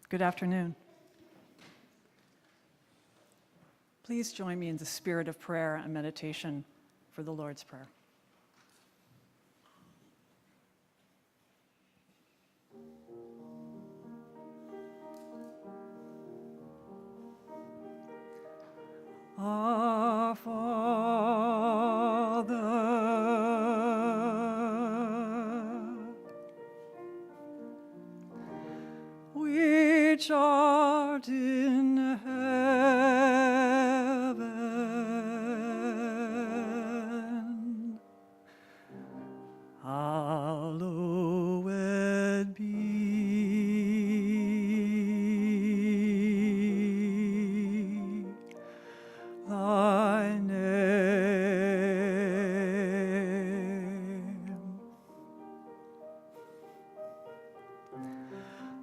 Good afternoon. Please join me in the spirit of prayer and meditation for the Lord's Prayer. Our Father, which art in heaven, hallowed be thy name.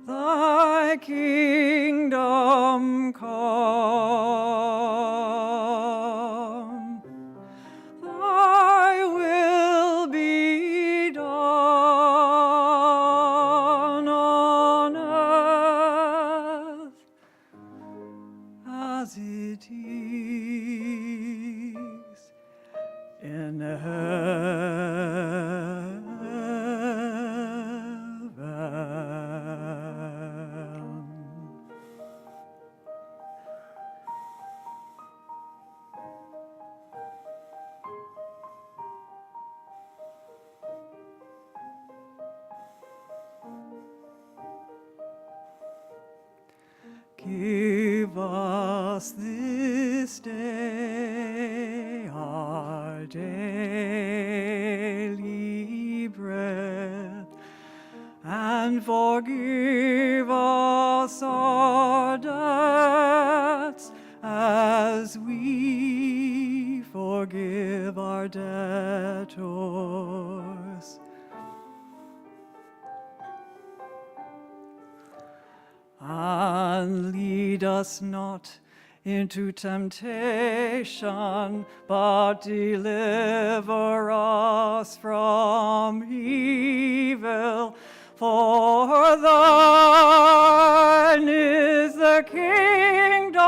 Thy kingdom come, thy will be done on earth as it is in heaven. Give us this day our daily bread, and forgive us our debts as we forgive our debtors. And lead us not into temptation, but deliver us from evil. For thine is the kingdom,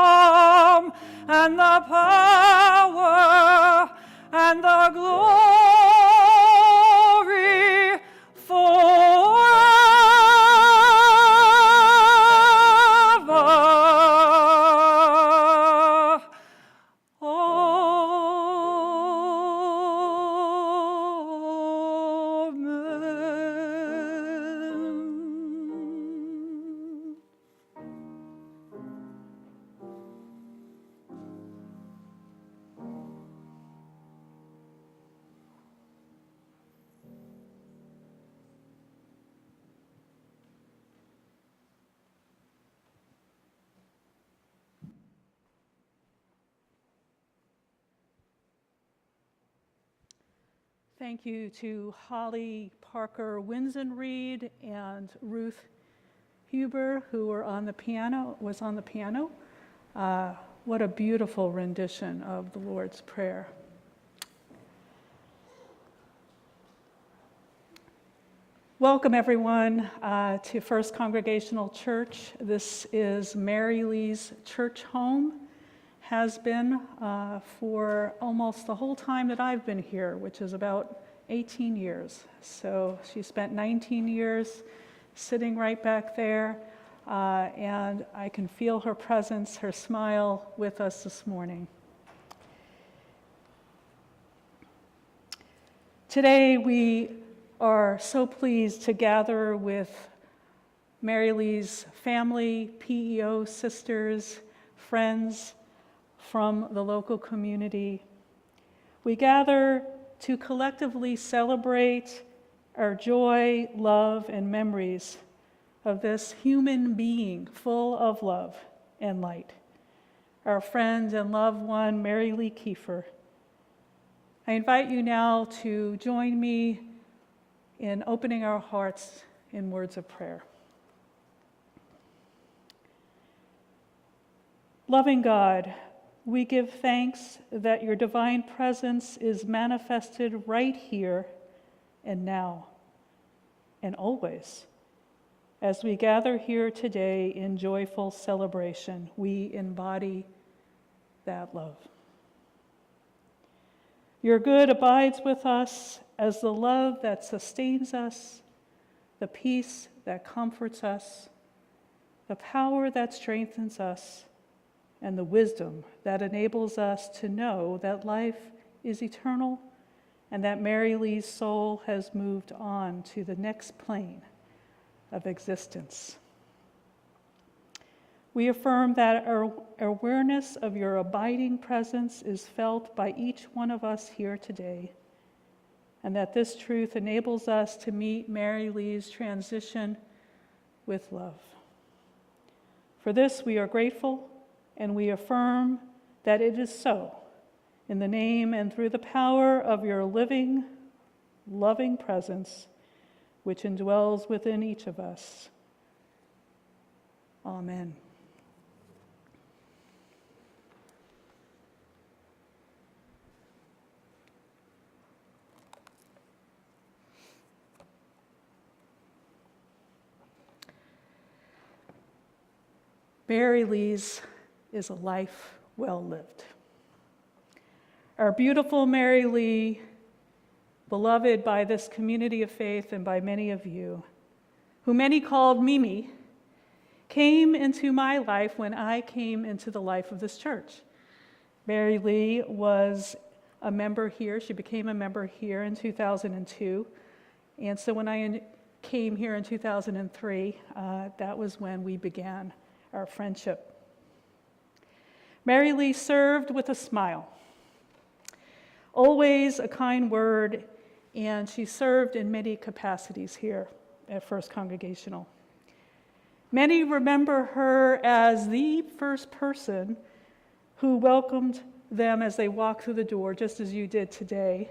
and the power, and the glory forever. Thank you to Holly Parker Winsenreed and Ruth Huber, who was on the piano. What a beautiful rendition of the Lord's Prayer. Welcome, everyone, to First Congregational Church. This is Mary Lee's church home. Has been for almost the whole time that I've been here, which is about 18 years. So she spent 19 years sitting right back there, and I can feel her presence, her smile with us this morning. Today we are so pleased to gather with Mary Lee's family, PEO sisters, friends, from the local community. We gather to collectively celebrate our joy, love, and memories of this human being full of love and light, our friend and loved one, Mary Lee Kieffer. I invite you now to join me in opening our hearts in words of prayer. Loving God, we give thanks that your divine presence is manifested right here and now and always As we gather here today in joyful celebration, we embody that love. Your good abides with us as the love that sustains us, the peace that comforts us, the power that strengthens us, and the wisdom that enables us to know that life is eternal and that Mary Lee's soul has moved on to the next plane of existence. We affirm that our awareness of your abiding presence is felt by each one of us here today, and that this truth enables us to meet Mary Lee's transition with love. For this, we are grateful, and we affirm that it is so, in the name and through the power of your living, loving presence, which indwells within each of us. Amen. Mary Lee's is a life well lived. Our beautiful Mary Lee, beloved by this community of faith and by many of you, who many called Mimi, came into my life when I came into the life of this church. Mary Lee was a member here. She became a member here in 2002. And so when I came here in 2003, that was when we began our friendship. Mary Lee served with a smile, always a kind word, and she served in many capacities here at First Congregational. Many remember her as the first person who welcomed them as they walked through the door, just as you did today.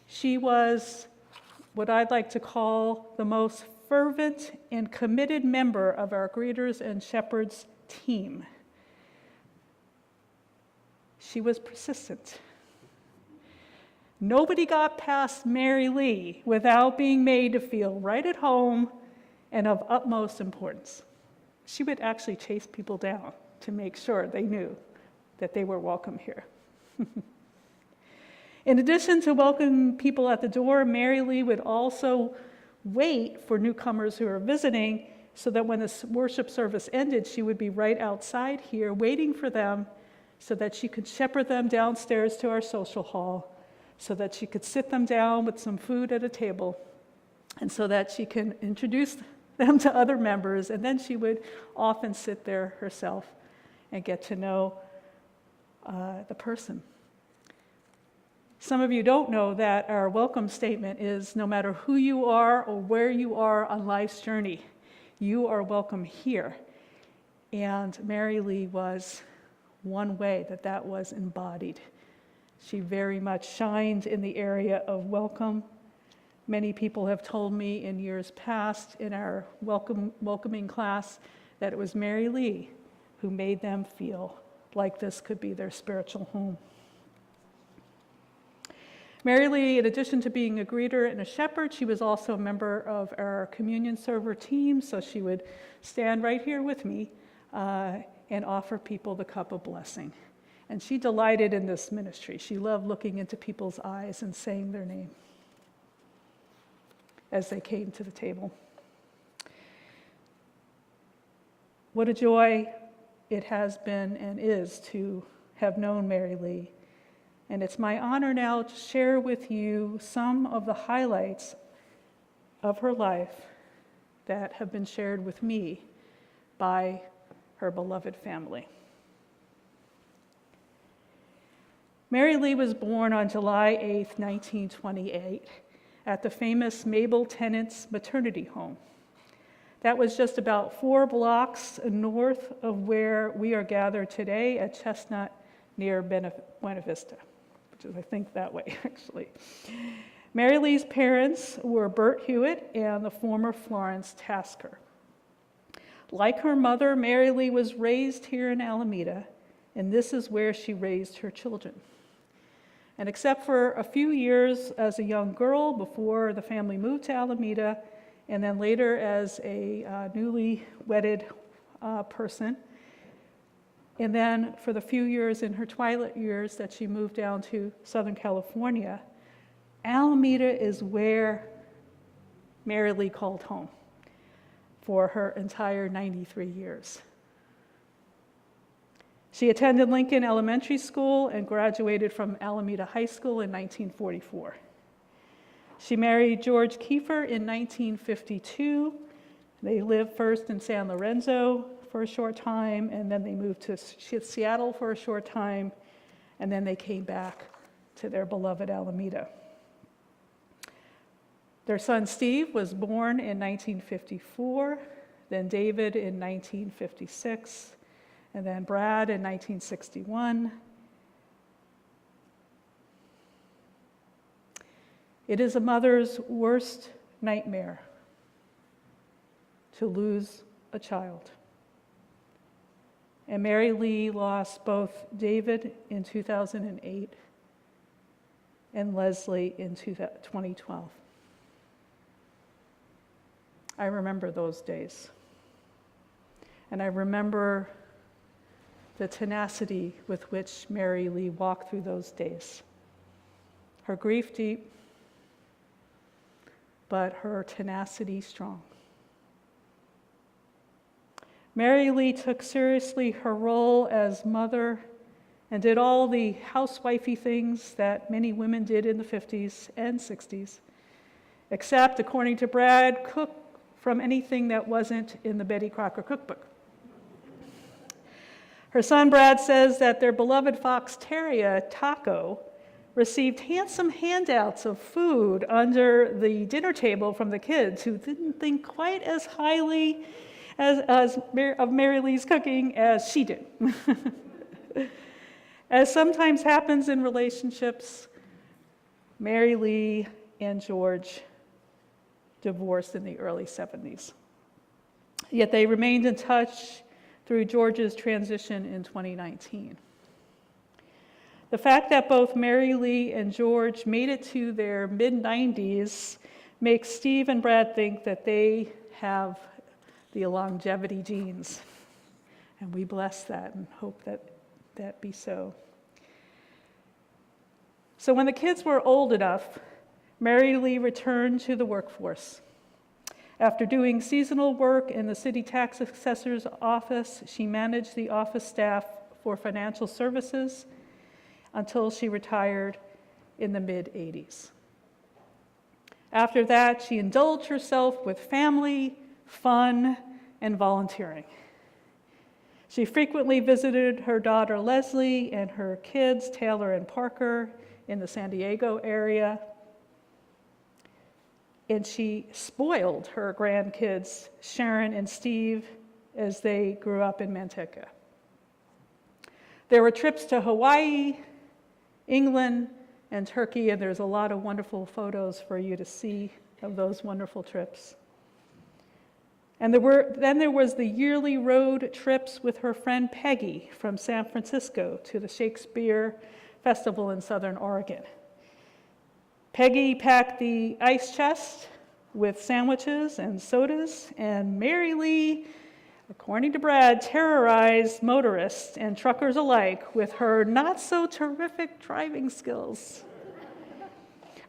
She was what I'd like to call the most fervent and committed member of our greeters and shepherds team. She was persistent. Nobody got past Mary Lee without being made to feel right at home and of utmost importance. She would actually chase people down to make sure they knew that they were welcome here. In addition to welcoming people at the door, Mary Lee would also wait for newcomers who are visiting so that when the worship service ended, she would be right outside here waiting for them so that she could shepherd them downstairs to our social hall, so that she could sit them down with some food at a table, and so that she can introduce them to other members, and then she would often sit there herself and get to know the person. Some of you don't know that our welcome statement is, no matter who you are or where you are on life's journey, you are welcome here. And Mary Lee was one way that was embodied. She very much shined in the area of welcome. Many people have told me in years past in our welcoming class that it was Mary Lee who made them feel like this could be their spiritual home. Mary Lee, in addition to being a greeter and a shepherd, she was also a member of our communion server team, so she would stand right here with me and offer people the cup of blessing. And she delighted in this ministry. She loved looking into people's eyes and saying their name as they came to the table. What a joy it has been and is to have known Mary Lee. And it's my honor now to share with you some of the highlights of her life that have been shared with me by her beloved family. Mary Lee was born on July 8, 1928, at the famous Mabel Tennant's maternity home. That was just about 4 blocks north of where we are gathered today at Chestnut near Buena Vista, which is, I think, that way, actually. Mary Lee's parents were Bert Hewitt and the former Florence Tasker. Like her mother, Mary Lee was raised here in Alameda, and this is where she raised her children. And except for a few years as a young girl before the family moved to Alameda, and then later as a newly wedded person. And then for the few years in her twilight years that she moved down to Southern California, Alameda is where Mary Lee called home for her entire 93 years. She attended Lincoln Elementary School and graduated from Alameda High School in 1944. She married George Kieffer in 1952. They lived first in San Lorenzo for a short time, and then they moved to Seattle for a short time, and then they came back to their beloved Alameda. Their son Steve was born in 1954, then David in 1956, and then Brad in 1961. It is a mother's worst nightmare to lose a child. And Mary Lee lost both David in 2008 and Leslie in 2012. I remember those days. And I remember the tenacity with which Mary Lee walked through those days. Her grief deep, but her tenacity strong. Mary Lee took seriously her role as mother and did all the housewifey things that many women did in the 50s and 60s, except, according to Brad, cook from anything that wasn't in the Betty Crocker cookbook. Her son Brad says that their beloved fox terrier, Taco, received handsome handouts of food under the dinner table from the kids who didn't think quite as highly of Mary Lee's cooking as she did. As sometimes happens in relationships, Mary Lee and George divorced in the early 70s. Yet they remained in touch through George's transition in 2019. The fact that both Mary Lee and George made it to their mid-90s makes Steve and Brad think that they have the longevity genes. And we bless that and hope that that be so. So when the kids were old enough, Mary Lee returned to the workforce. After doing seasonal work in the city tax assessor's office, she managed the office staff for financial services until she retired in the mid-80s. After that, she indulged herself with family, fun, and volunteering. She frequently visited her daughter Leslie and her kids, Taylor and Parker, in the San Diego area. And she spoiled her grandkids, Sharon and Steve, as they grew up in Manteca. There were trips to Hawaii, England, and Turkey, and there's a lot of wonderful photos for you to see of those wonderful trips. And then there was the yearly road trips with her friend Peggy from San Francisco to the Shakespeare Festival in Southern Oregon. Peggy packed the ice chest with sandwiches and sodas, and Mary Lee, according to Brad, terrorized motorists and truckers alike with her not-so-terrific driving skills.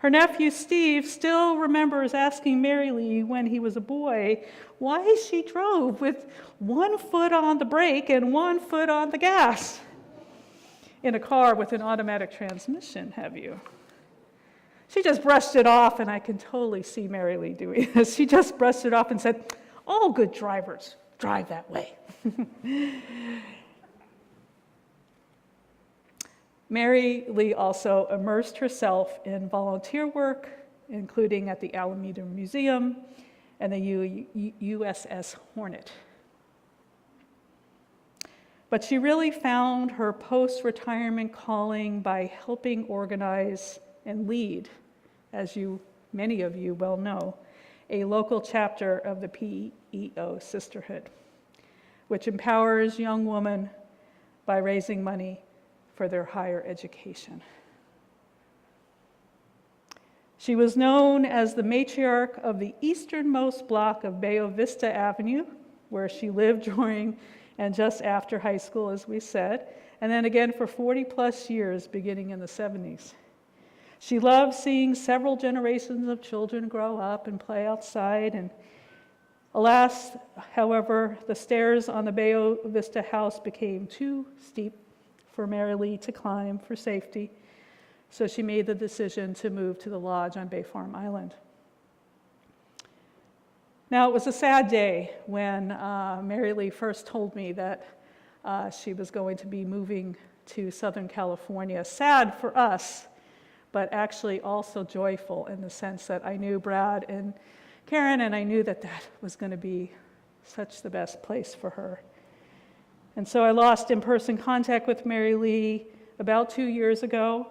Her nephew Steve still remembers asking Mary Lee when he was a boy why she drove with one foot on the brake and one foot on the gas in a car with an automatic transmission, have you? She just brushed it off, and I can totally see Mary Lee doing this. She just brushed it off and said, "All good drivers drive that way." Mary Lee also immersed herself in volunteer work, including at the Alameda Museum and the USS Hornet. But she really found her post-retirement calling by helping organize and lead, as many of you well know, a local chapter of the PEO Sisterhood, which empowers young women by raising money for their higher education. She was known as the matriarch of the easternmost block of Bayo Vista Avenue, where she lived during and just after high school, as we said, and then again for 40 plus years, beginning in the 70s. She loved seeing several generations of children grow up and play outside, and alas, however, the stairs on the Bayo Vista house became too steep for Mary Lee to climb for safety, so she made the decision to move to the lodge on Bay Farm Island. Now, it was a sad day when Mary Lee first told me that she was going to be moving to Southern California. Sad for us, but actually also joyful in the sense that I knew Brad and Karen, and I knew that that was going to be such the best place for her. And so I lost in-person contact with Mary Lee about 2 years ago.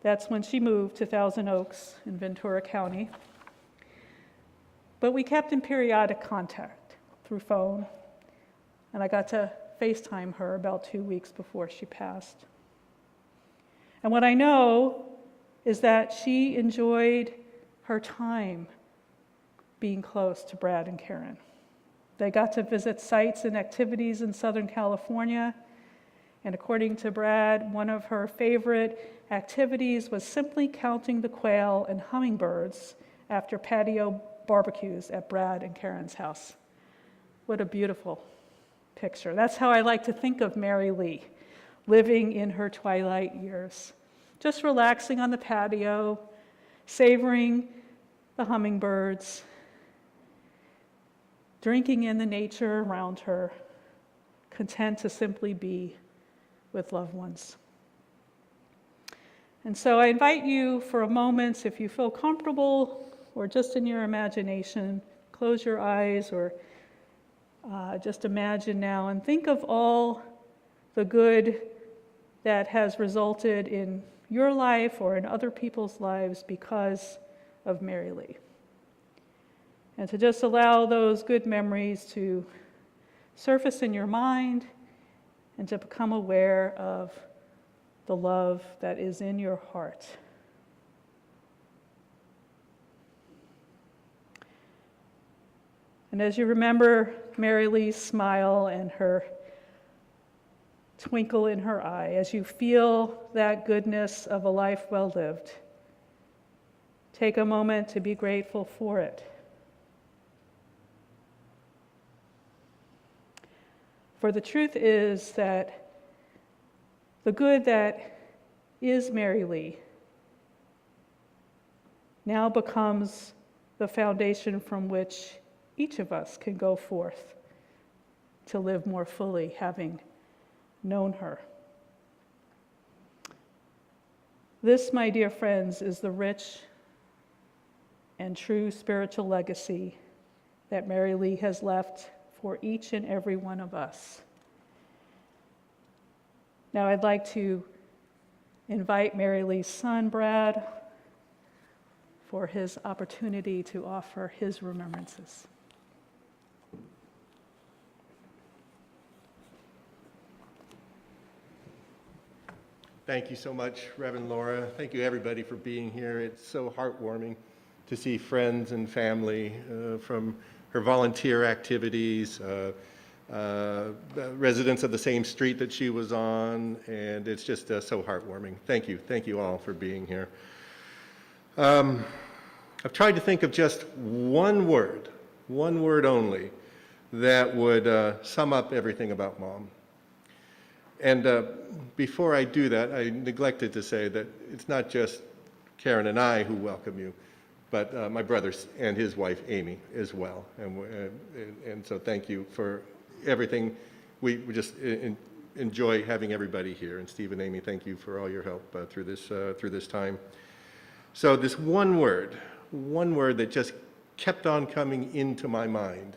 That's when she moved to Thousand Oaks in Ventura County. But we kept in periodic contact through phone, and I got to FaceTime her about 2 weeks before she passed. And what I know is that she enjoyed her time being close to Brad and Karen. They got to visit sites and activities in Southern California, and according to Brad, one of her favorite activities was simply counting the quail and hummingbirds after patio barbecues at Brad and Karen's house. What a beautiful picture. That's how I like to think of Mary Lee, living in her twilight years, just relaxing on the patio, savoring the hummingbirds, drinking in the nature around her, content to simply be with loved ones. And so I invite you for a moment, if you feel comfortable or just in your imagination, close your eyes or just imagine now and think of all the good that has resulted in your life or in other people's lives because of Mary Lee. And to just allow those good memories to surface in your mind and to become aware of the love that is in your heart. And as you remember Mary Lee's smile and her twinkle in her eye, as you feel that goodness of a life well lived, take a moment to be grateful for it. For the truth is that the good that is Mary Lee now becomes the foundation from which each of us can go forth to live more fully, having known her. This, my dear friends, is the rich and true spiritual legacy that Mary Lee has left for each and every one of us. Now I'd like to invite Mary Lee's son, Brad, for his opportunity to offer his remembrances. Thank you so much, Reverend Laura. Thank you, everybody, for being here. It's so heartwarming to see friends and family from her volunteer activities, residents of the same street that she was on, and it's just so heartwarming. Thank you all for being here. I've tried to think of just one word only, that would sum up everything about Mom. And before I do that, I neglected to say that it's not just Karen and I who welcome you, but my brother and his wife, Amy, as well. And so thank you for everything. We just enjoy having everybody here. And Steve and Amy, thank you for all your help through this time. So this one word that just kept on coming into my mind: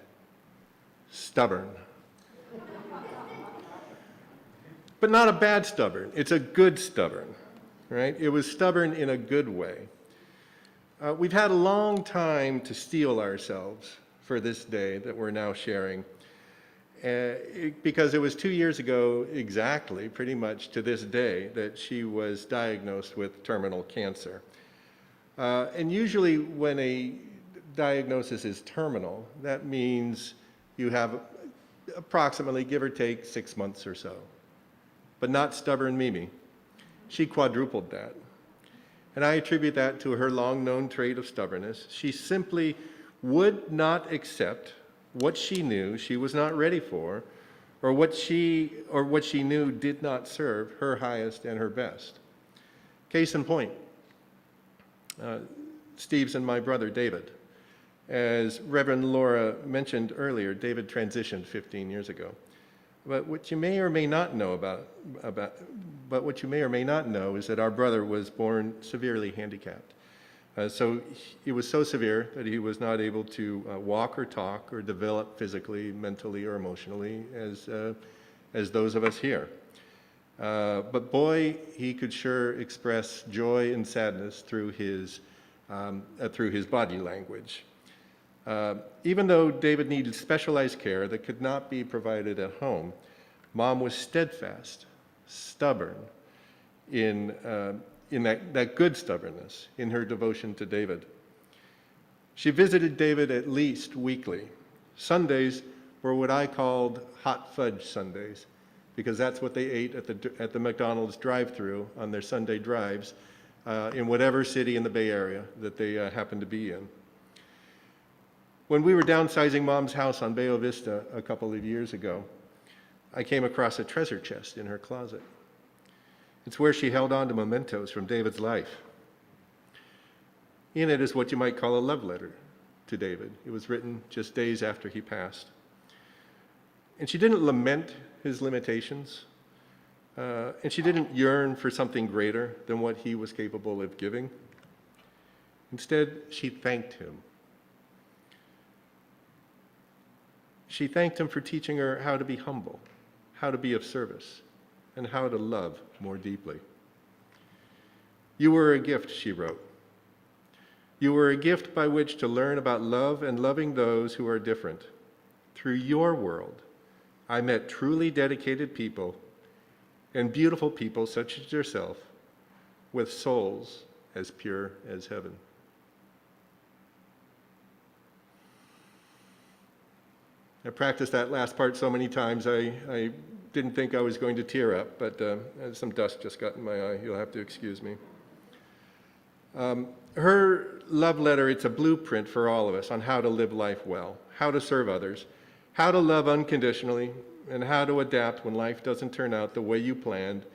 stubborn. But not a bad stubborn. It's a good stubborn, right? It was stubborn in a good way. We've had a long time to steel ourselves for this day that we're now sharing, because it was 2 years ago exactly, pretty much to this day, that she was diagnosed with terminal cancer. And usually when a diagnosis is terminal, that means you have approximately, give or take, 6 months or so. But not stubborn Mimi. She quadrupled that. And I attribute that to her long-known trait of stubbornness. She simply would not accept what she knew she was not ready for, or what she knew did not serve her highest and her best. Case in point, Steve's and my brother David. As Reverend Laura mentioned earlier, David transitioned 15 years ago. But what you may or may not know is that our brother was born severely handicapped. So it was so severe that he was not able to walk or talk or develop physically, mentally, or emotionally as those of us here. But boy, he could sure express joy and sadness through his body language. Even though David needed specialized care that could not be provided at home, Mom was steadfast, stubborn in that good stubbornness in her devotion to David. She visited David at least weekly. Sundays were what I called hot fudge Sundays, because that's what they ate at the McDonald's drive-thru on their Sunday drives in whatever city in the Bay Area that they happened to be in. When we were downsizing Mom's house on Bayo Vista a couple of years ago, I came across a treasure chest in her closet. It's where she held on to mementos from David's life. In it is what you might call a love letter to David. It was written just days after he passed. And she didn't lament his limitations, and she didn't yearn for something greater than what he was capable of giving. Instead, she thanked him. She thanked him for teaching her how to be humble, how to be of service, and how to love more deeply. You were a gift, she wrote. You were a gift by which to learn about love and loving those who are different. Through your world, I met truly dedicated people and beautiful people such as yourself, with souls as pure as heaven. I practiced that last part so many times, I didn't think I was going to tear up, but some dust just got in my eye. You'll have to excuse me. Her love letter, it's a blueprint for all of us on how to live life well, how to serve others, how to love unconditionally, and how to adapt when life doesn't turn out the way you planned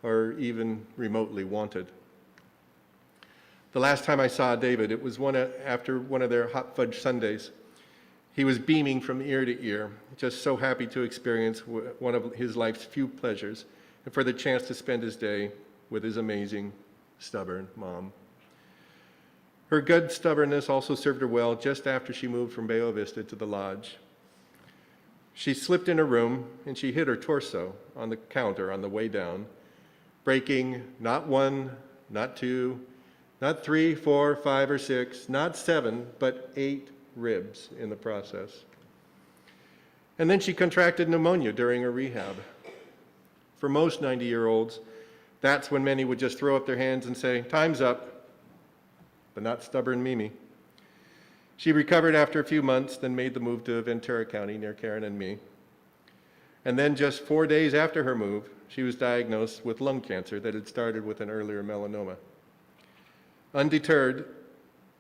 or even remotely wanted. The last time I saw David, it was after one of their hot fudge Sundays. He was beaming from ear to ear, just so happy to experience one of his life's few pleasures and for the chance to spend his day with his amazing, stubborn mom. Her good stubbornness also served her well just after she moved from Bayo Vista to the lodge. She slipped in her room and she hit her torso on the counter on the way down, breaking not 1, not 2, not 3, 4, 5, or 6, not 7, but 8 ribs in the process. And then she contracted pneumonia during her rehab. For most 90-year-olds, that's when many would just throw up their hands and say, "Time's up," but not stubborn Mimi. She recovered after a few months, then made the move to Ventura County near Karen and me. And then just 4 days after her move, she was diagnosed with lung cancer that had started with an earlier melanoma. Undeterred,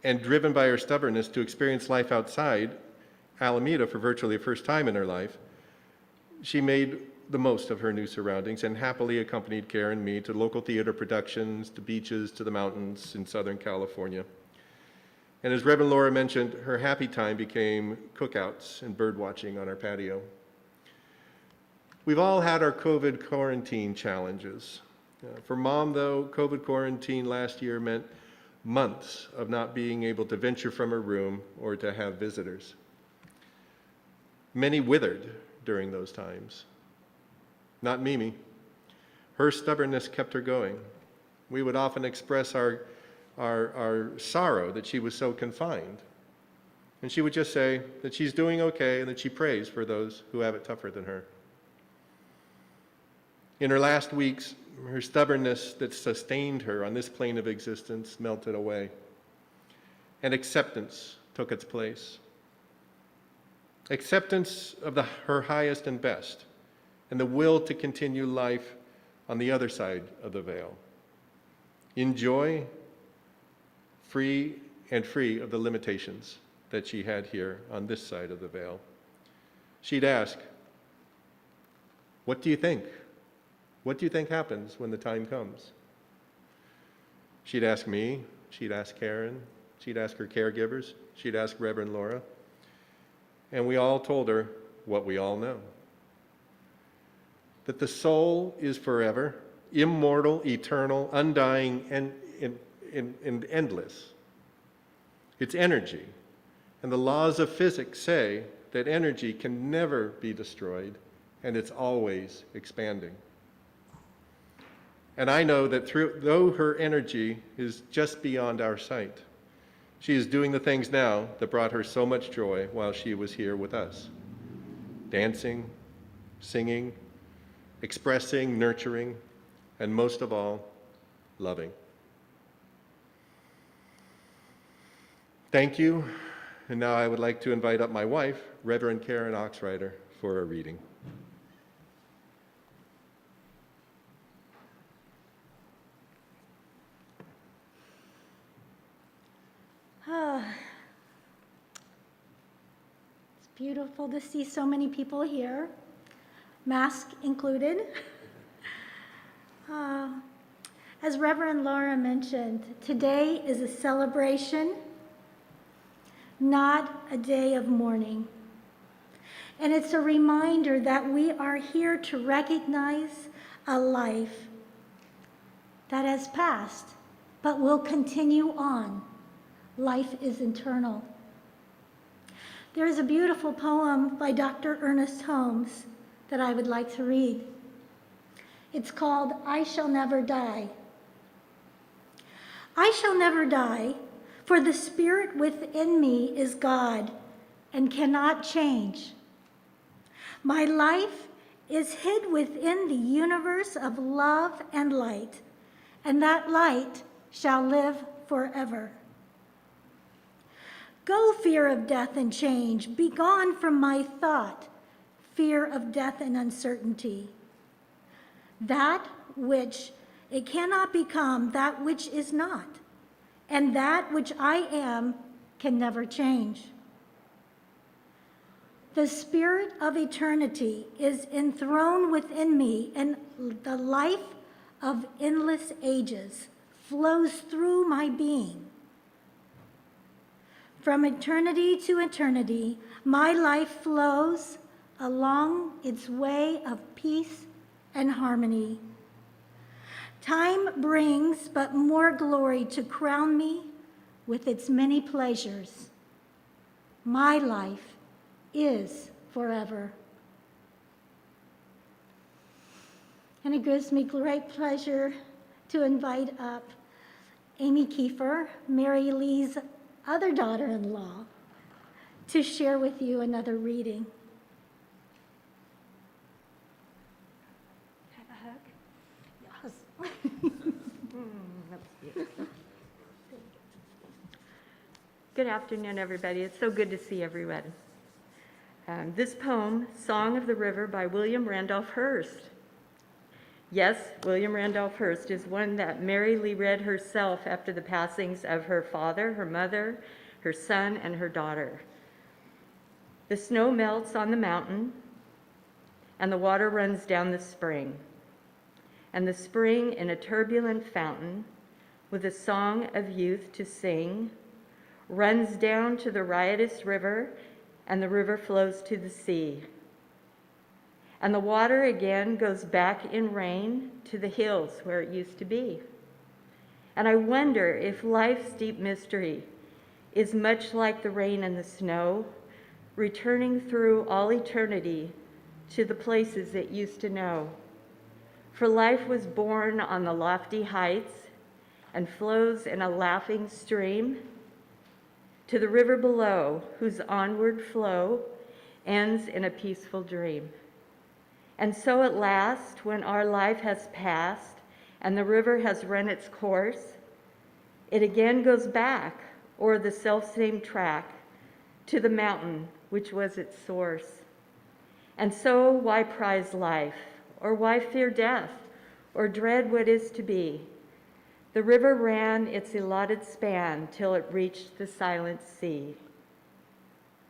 and driven by her stubbornness to experience life outside Alameda for virtually the first time in her life, she made the most of her new surroundings and happily accompanied Karen and me to local theater productions, to beaches, to the mountains in Southern California. And as Reverend Laura mentioned, her happy time became cookouts and bird watching on our patio. We've all had our COVID quarantine challenges. For Mom, though, COVID quarantine last year meant months of not being able to venture from her room or to have visitors. Many withered during those times. Not Mimi. Her stubbornness kept her going. We would often express our sorrow that she was so confined. And she would just say that she's doing okay and that she prays for those who have it tougher than her. In her last weeks, her stubbornness that sustained her on this plane of existence melted away. and acceptance took its place. Acceptance of her highest and best, and the will to continue life on the other side of the veil. In joy, free of the limitations that she had here on this side of the veil. She'd ask, "What do you think? What do you think happens when the time comes?" She'd ask me, she'd ask Karen, she'd ask her caregivers, she'd ask Reverend Laura, and we all told her what we all know. That the soul is forever, immortal, eternal, undying, and endless. It's energy, and the laws of physics say that energy can never be destroyed, and it's always expanding. And I know that though her energy is just beyond our sight, she is doing the things now that brought her so much joy while she was here with us. Dancing, singing, expressing, nurturing, and most of all, loving. Thank you. And now I would like to invite up my wife, Reverend Karen Oxrider, for a reading. It's beautiful to see so many people here, mask included. As Reverend Laura mentioned, today is a celebration, not a day of mourning. And it's a reminder that we are here to recognize a life that has passed, but will continue on. Life is eternal. There is a beautiful poem by Dr. Ernest Holmes that I would like to read. It's called "I Shall Never Die." I shall never die, for the spirit within me is God and cannot change. My life is hid within the universe of love and light, and that light shall live forever. Go, fear of death and change, be gone from my thought, fear of death and uncertainty. That which it cannot become, that which is not, and that which I am can never change. The spirit of eternity is enthroned within me, and the life of endless ages flows through my being. From eternity to eternity, my life flows along its way of peace and harmony. Time brings but more glory to crown me with its many pleasures. My life is forever. And it gives me great pleasure to invite up Amy Kieffer, Mary Lee's other daughter-in-law, to share with you another reading. Have a hug? Yes. That's beautiful. Good afternoon, everybody. It's so good to see everyone. This poem, Song of the River by William Randolph Hearst. Yes, William Randolph Hearst is one that Mary Lee read herself after the passings of her father, her mother, her son, and her daughter. The snow melts on the mountain, and the water runs down the spring. And the spring in a turbulent fountain, with a song of youth to sing, runs down to the riotous river, and the river flows to the sea. And the water again goes back in rain to the hills where it used to be. And I wonder if life's deep mystery is much like the rain and the snow, returning through all eternity to the places it used to know. For life was born on the lofty heights and flows in a laughing stream to the river below, whose onward flow ends in a peaceful dream. And so at last, when our life has passed and the river has run its course, it again goes back or the selfsame track to the mountain which was its source. And so why prize life, or why fear death, or dread what is to be? The river ran its allotted span till it reached the silent sea.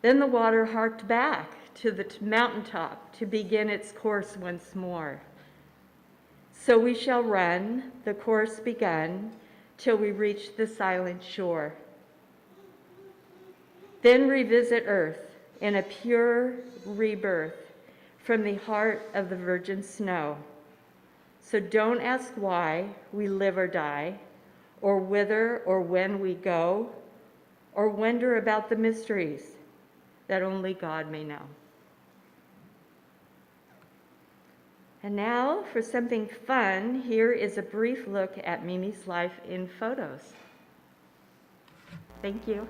Then the water harked back to the mountaintop to begin its course once more. So we shall run the course begun till we reach the silent shore. Then revisit earth in a pure rebirth from the heart of the virgin snow. So don't ask why we live or die, or whither or when we go, or wonder about the mysteries that only God may know. And now, for something fun, here is a brief look at Mimi's life in photos. Thank you.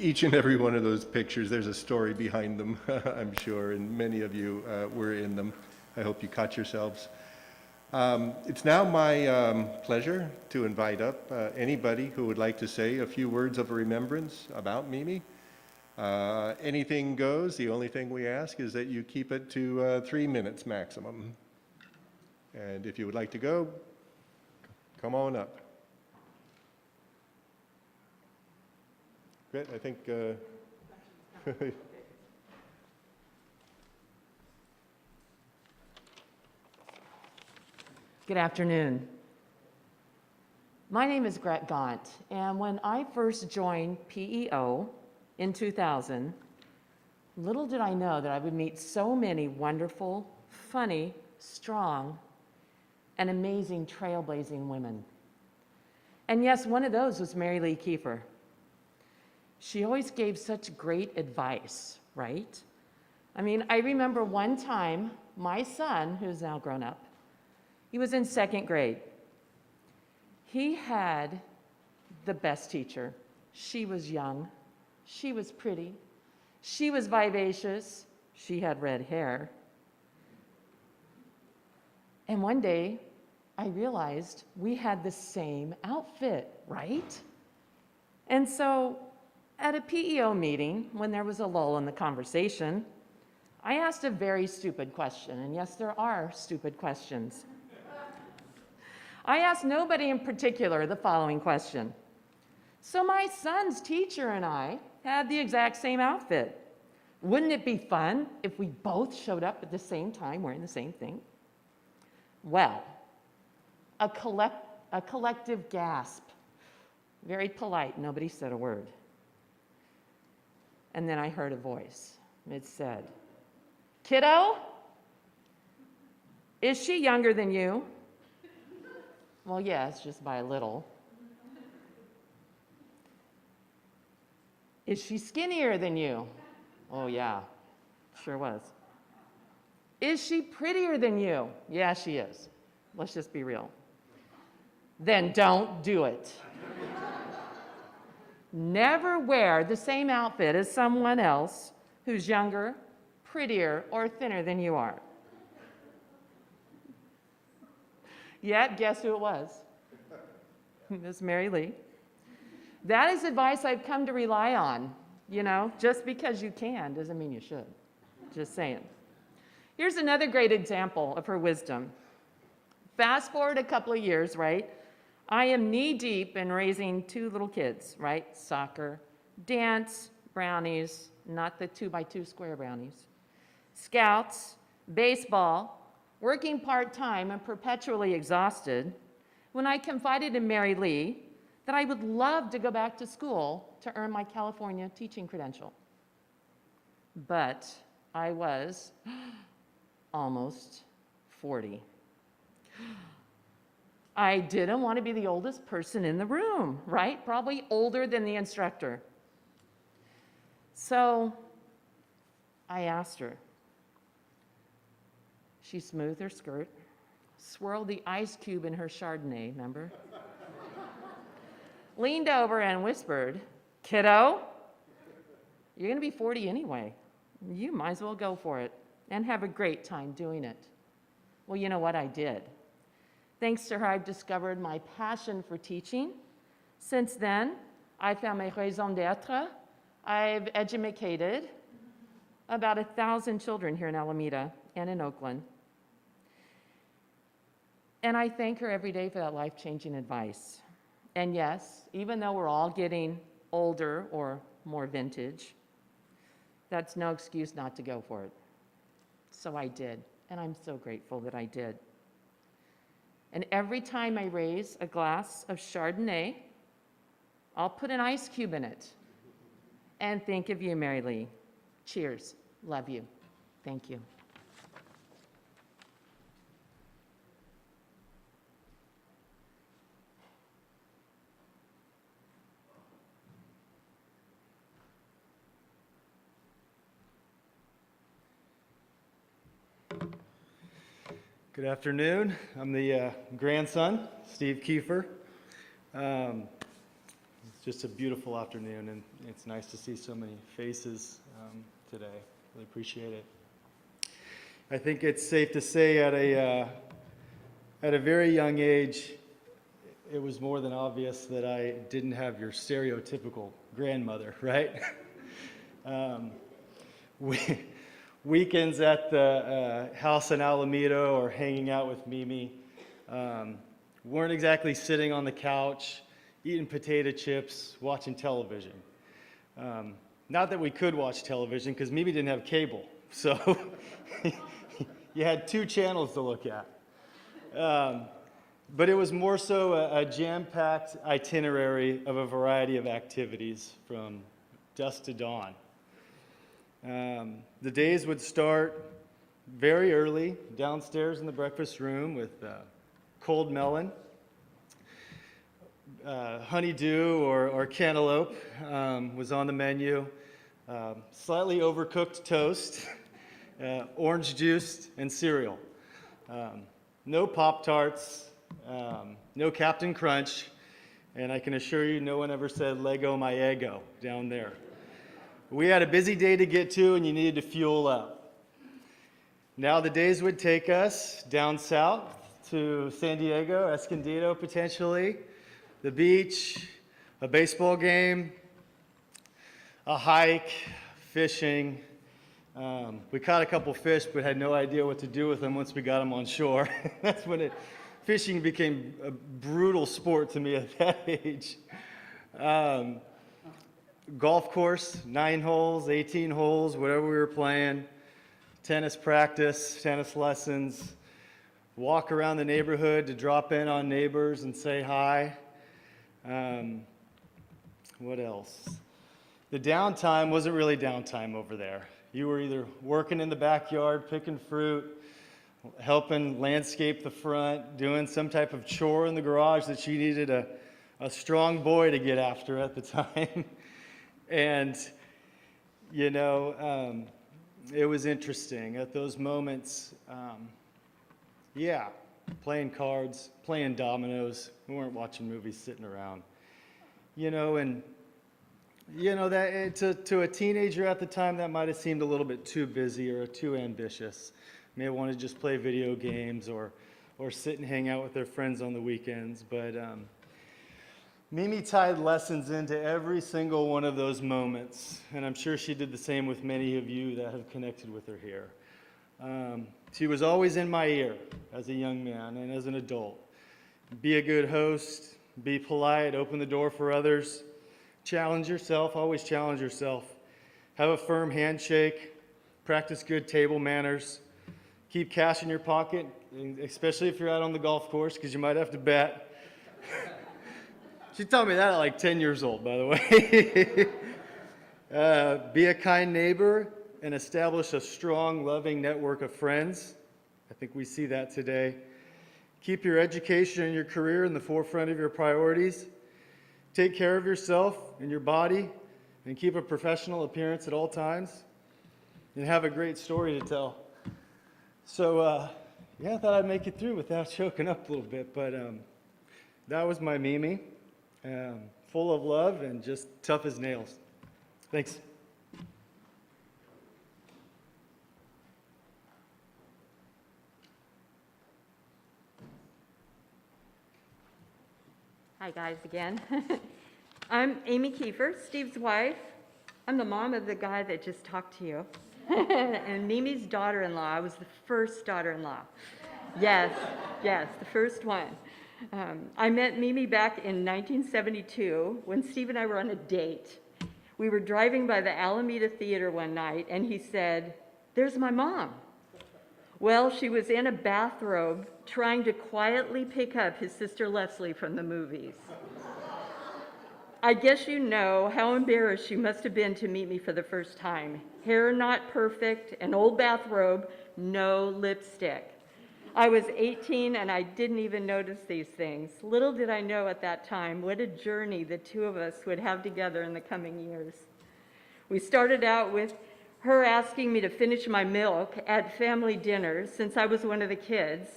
each and every one of those pictures, there's a story behind them, I'm sure, and many of you were in them. I hope you caught yourselves. It's now my pleasure to invite up anybody who would like to say a few words of remembrance about Mimi. Anything goes. The only thing we ask is that you keep it to 3 minutes maximum. And if you would like to go, come on up. Great, I think... Good afternoon. My name is Gret Gaunt, and when I first joined PEO in 2000, little did I know that I would meet so many wonderful, funny, strong, and amazing trailblazing women. And yes, one of those was Mary Lee Kieffer. She always gave such great advice, right? I mean, I remember one time my son, who's now grown up, he was in 2nd grade. He had the best teacher. She was young, she was pretty, she was vivacious, she had red hair. And one day, I realized we had the same outfit, right? And so, at a PEO meeting, when there was a lull in the conversation, I asked a very stupid question, and yes, there are stupid questions. I asked nobody in particular the following question. So my son's teacher and I had the exact same outfit. Wouldn't it be fun if we both showed up at the same time wearing the same thing? Well, a collective gasp. Very polite, nobody said a word. And then I heard a voice. It said, "Kiddo, is she younger than you?" Well, yes, just by a little. Is she skinnier than you? Oh, yeah, sure was. Is she prettier than you? Yeah, she is. Let's just be real. Then don't do it. Never wear the same outfit as someone else who's younger, prettier, or thinner than you are. Yet, guess who it was? Miss Mary Lee. That is advice I've come to rely on. You know, just because you can doesn't mean you should. Just saying. Here's another great example of her wisdom. Fast forward a couple of years, right? I am knee-deep in raising 2 little kids, right? Soccer, dance, brownies, not the 2x2 square brownies, scouts, baseball, working part-time and perpetually exhausted, when I confided in Mary Lee that I would love to go back to school to earn my California teaching credential. But I was almost 40. I didn't want to be the oldest person in the room, right? Probably older than the instructor. So I asked her. She smoothed her skirt, swirled the ice cube in her Chardonnay, remember? Leaned over and whispered, "Kiddo, you're going to be 40 anyway. You might as well go for it and have a great time doing it." Well, you know what? I did. Thanks to her, I've discovered my passion for teaching. Since then, I found my raison d'etre. I've educated about 1,000 children here in Alameda and in Oakland. And I thank her every day for that life-changing advice. And yes, even though we're all getting older or more vintage, that's no excuse not to go for it. So I did, and I'm so grateful that I did. And every time I raise a glass of Chardonnay, I'll put an ice cube in it and think of you, Mary Lee. Cheers. Love you. Thank you. Good afternoon. I'm the grandson, Steve Kieffer. just a beautiful afternoon, and it's nice to see so many faces today. Really appreciate it. I think it's safe to say at a very young age, it was more than obvious that I didn't have your stereotypical grandmother, right? Weekends at the house in Alameda or hanging out with Mimi weren't exactly sitting on the couch, eating potato chips, watching television. Not that we could watch television, because Mimi didn't have cable, so you had 2 channels to look at. But it was more so a jam-packed itinerary of a variety of activities from dusk to dawn. The days would start very early downstairs in the breakfast room with cold melon, honeydew or cantaloupe was on the menu, slightly overcooked toast, orange juice, and cereal. No Pop-Tarts, no Captain Crunch, and I can assure you no one ever said Lego my ego down there. We had a busy day to get to, and you needed to fuel up. Now the days would take us down south to San Diego, Escondido potentially, the beach, a baseball game, a hike, fishing. We caught a couple fish, but had no idea what to do with them once we got them on shore. That's when fishing became a brutal sport to me at that age. Golf course, 9 holes, 18 holes, whatever we were playing. Tennis practice, tennis lessons. Walk around the neighborhood to drop in on neighbors and say hi. What else? The downtime wasn't really downtime over there. You were either working in the backyard, picking fruit, helping landscape the front, doing some type of chore in the garage that you needed a strong boy to get after at the time. And, you know, it was interesting at those moments. Playing cards, playing dominoes. We weren't watching movies, sitting around. You know, and you know that to a teenager at the time, that might have seemed a little bit too busy or too ambitious. May have wanted to just play video games or sit and hang out with their friends on the weekends. But Mimi tied lessons into every single one of those moments, and I'm sure she did the same with many of you that have connected with her here. She was always in my ear as a young man and as an adult. Be a good host, be polite, open the door for others, challenge yourself, always challenge yourself. Have a firm handshake, practice good table manners, keep cash in your pocket, especially if you're out on the golf course, because you might have to bet. She taught me that at like 10 years old, by the way. Be a kind neighbor and establish a strong, loving network of friends. I think we see that today. Keep your education and your career in the forefront of your priorities. Take care of yourself and your body, and keep a professional appearance at all times. And have a great story to tell. So, I thought I'd make it through without choking up a little bit, but that was my Mimi. Full of love and just tough as nails. Thanks. Hi guys again. I'm Amy Kieffer, Steve's wife. I'm the mom of the guy that just talked to you. And Mimi's daughter-in-law. I was the first daughter-in-law. Yes, the first one. I met Mimi back in 1972 when Steve and I were on a date. We were driving by the Alameda Theater one night, and he said, "There's my mom." Well, she was in a bathrobe trying to quietly pick up his sister Leslie from the movies. I guess you know how embarrassed she must have been to meet me for the first time. Hair not perfect, an old bathrobe, no lipstick. I was 18 and I didn't even notice these things. Little did I know at that time what a journey the two of us would have together in the coming years. We started out with her asking me to finish my milk at family dinners since I was one of the kids.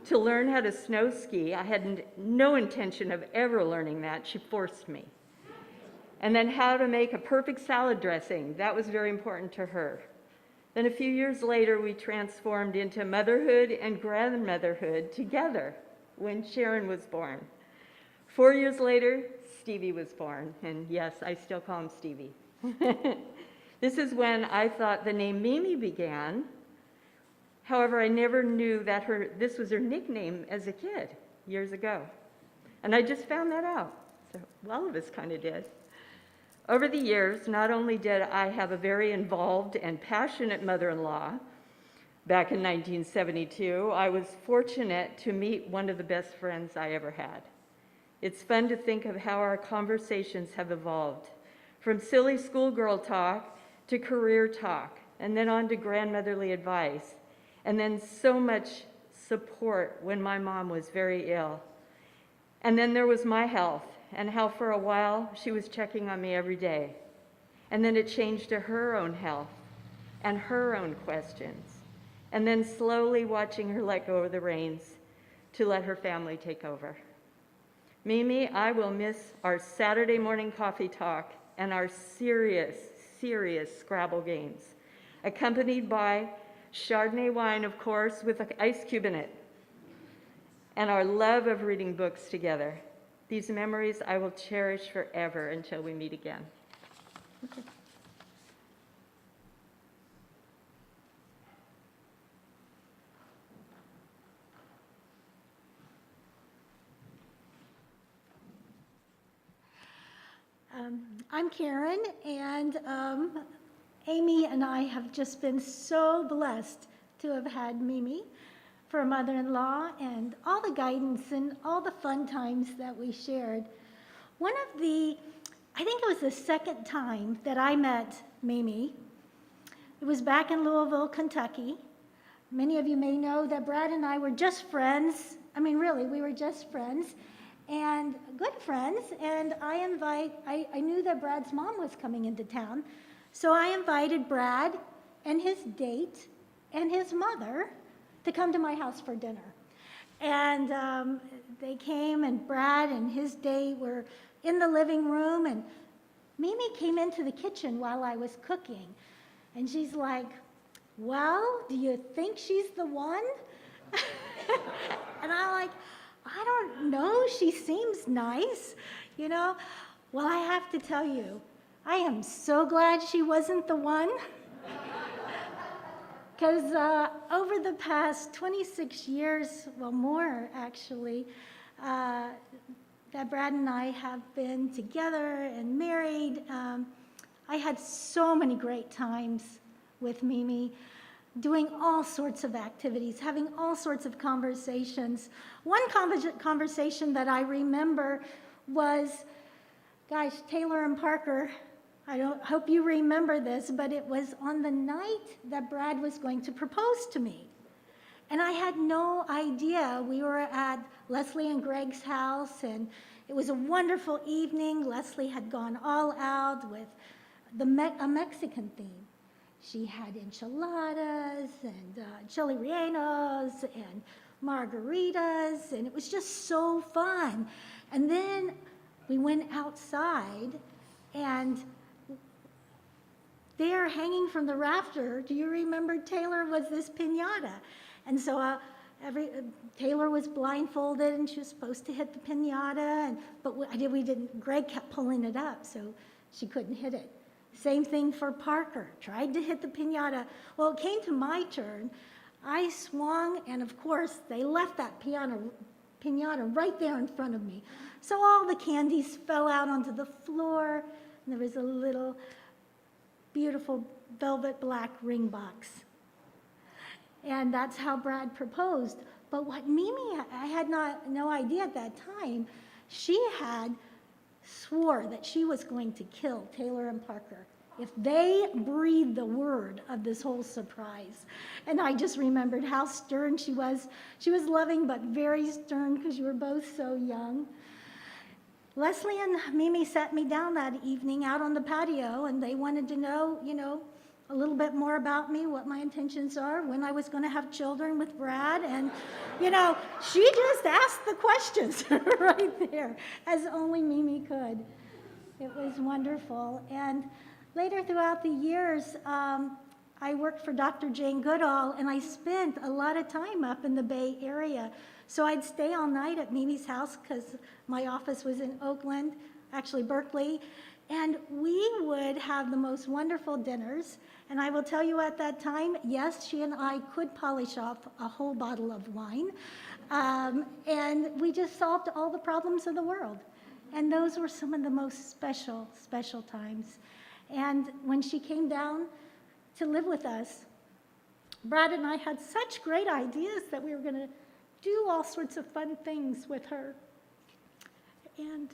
To learn how to snow ski, I had no intention of ever learning that. She forced me. And then how to make a perfect salad dressing. That was very important to her. Then a few years later, we transformed into motherhood and grandmotherhood together when Sharon was born. 4 years later, Stevie was born. And yes, I still call him Stevie. This is when I thought the name Mimi began. However, I never knew that this was her nickname as a kid years ago. And I just found that out. So all of us kind of did. Over the years, not only did I have a very involved and passionate mother-in-law, back in 1972, I was fortunate to meet one of the best friends I ever had. It's fun to think of how our conversations have evolved, from silly schoolgirl talk to career talk, and then on to grandmotherly advice, and then so much support when my mom was very ill. And then there was my health, and how for a while she was checking on me every day. And then it changed to her own health and her own questions. And then slowly watching her let go of the reins to let her family take over. Mimi, I will miss our Saturday morning coffee talk and our serious Scrabble games, accompanied by Chardonnay wine, of course, with an ice cube in it, and our love of reading books together. These memories I will cherish forever until we meet again. Okay. I'm Karen, and Amy and I have just been so blessed to have had Mimi for a mother-in-law, and all the guidance and all the fun times that we shared. I think it was the second time that I met Mimi. It was back in Louisville, Kentucky. Many of you may know that Brad and I were just friends. I mean, really, we were just friends and good friends. And I knew that Brad's mom was coming into town. So I invited Brad and his date and his mother to come to my house for dinner. And they came, and Brad and his date were in the living room, and Mimi came into the kitchen while I was cooking. And she's like, well, do you think she's the one? And I'm like, I don't know, she seems nice, you know? Well, I have to tell you, I am so glad she wasn't the one. Because over the past 26 years, well, more actually, that Brad and I have been together and married, I had so many great times with Mimi, doing all sorts of activities, having all sorts of conversations. One conversation that I remember was, gosh, Taylor and Parker, I hope you remember this, but it was on the night that Brad was going to propose to me. And I had no idea. We were at Leslie and Greg's house, and it was a wonderful evening. Leslie had gone all out with a Mexican theme. She had enchiladas and chili rellenos and margaritas, and it was just so fun. And then we went outside, and there, hanging from the rafter, do you remember, Taylor, was this piñata? And so Taylor was blindfolded, and she was supposed to hit the piñata, but we didn't. Greg kept pulling it up, so she couldn't hit it. Same thing for Parker, tried to hit the piñata. Well, it came to my turn. I swung, and of course, they left that piñata right there in front of me. So all the candies fell out onto the floor, and there was a little beautiful velvet black ring box. And that's how Brad proposed. But what Mimi, I had no idea at that time, she had swore that she was going to kill Taylor and Parker if they breathed the word of this whole surprise. And I just remembered how stern she was. She was loving, but very stern, because you were both so young. Leslie and Mimi sat me down that evening out on the patio, and they wanted to know, a little bit more about me, what my intentions are, when I was going to have children with Brad. And, she just asked the questions right there, as only Mimi could. It was wonderful. And later throughout the years, I worked for Dr. Jane Goodall, and I spent a lot of time up in the Bay Area. So I'd stay all night at Mimi's house because my office was in Oakland, actually Berkeley, and we would have the most wonderful dinners. And I will tell you at that time, yes, she and I could polish off a whole bottle of wine. And we just solved all the problems of the world. And those were some of the most special, special times. And when she came down to live with us, Brad and I had such great ideas that we were going to do all sorts of fun things with her. And,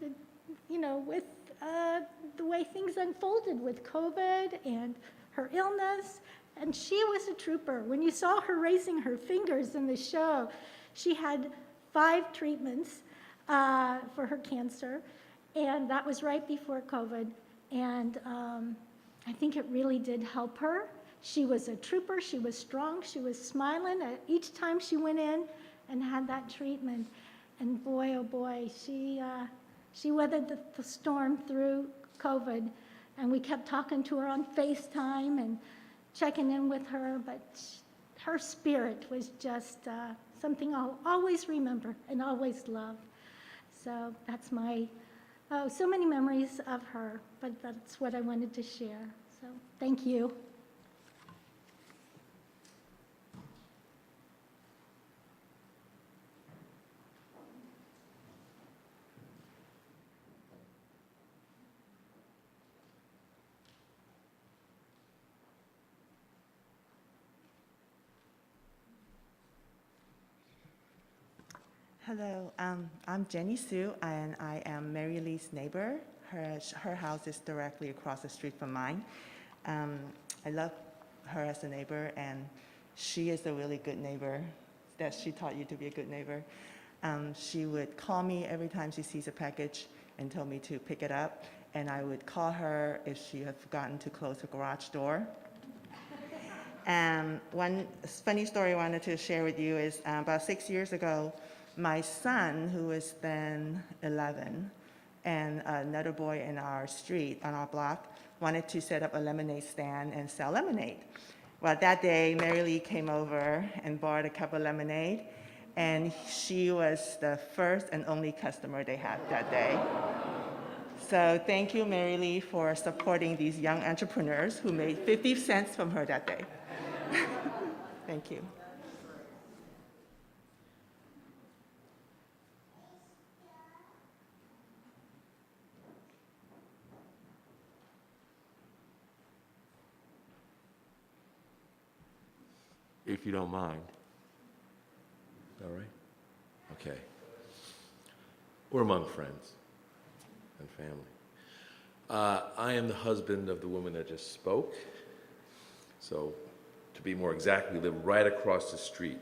you know, with the way things unfolded with COVID and her illness, and she was a trooper. When you saw her raising her fingers in the show, she had 5 treatments for her cancer, and that was right before COVID. And I think it really did help her. She was a trooper, she was strong, she was smiling each time she went in and had that treatment. And boy, oh boy, she weathered the storm through COVID, and we kept talking to her on FaceTime and checking in with her, but her spirit was just something I'll always remember and always love. So that's my, so many memories of her, but that's what I wanted to share. So thank you. Hello, I'm Jenny Sue, and I am Mary Lee's neighbor. Her house is directly across the street from mine. I love her as a neighbor, and she is a really good neighbor. That she taught you to be a good neighbor. She would call me every time she sees a package and tell me to pick it up, and I would call her if she had forgotten to close her garage door. One funny story I wanted to share with you is about 6 years ago, my son, who was then 11, and another boy in our street, on our block, wanted to set up a lemonade stand and sell lemonade. Well, that day, Mary Lee came over and bought a cup of lemonade, and she was the first and only customer they had that day. So thank you, Mary Lee, for supporting these young entrepreneurs who made 50 cents from her that day. Thank you. If you don't mind. All right? Okay. We're among friends and family. I am the husband of the woman that just spoke. So, to be more exact, we live right across the street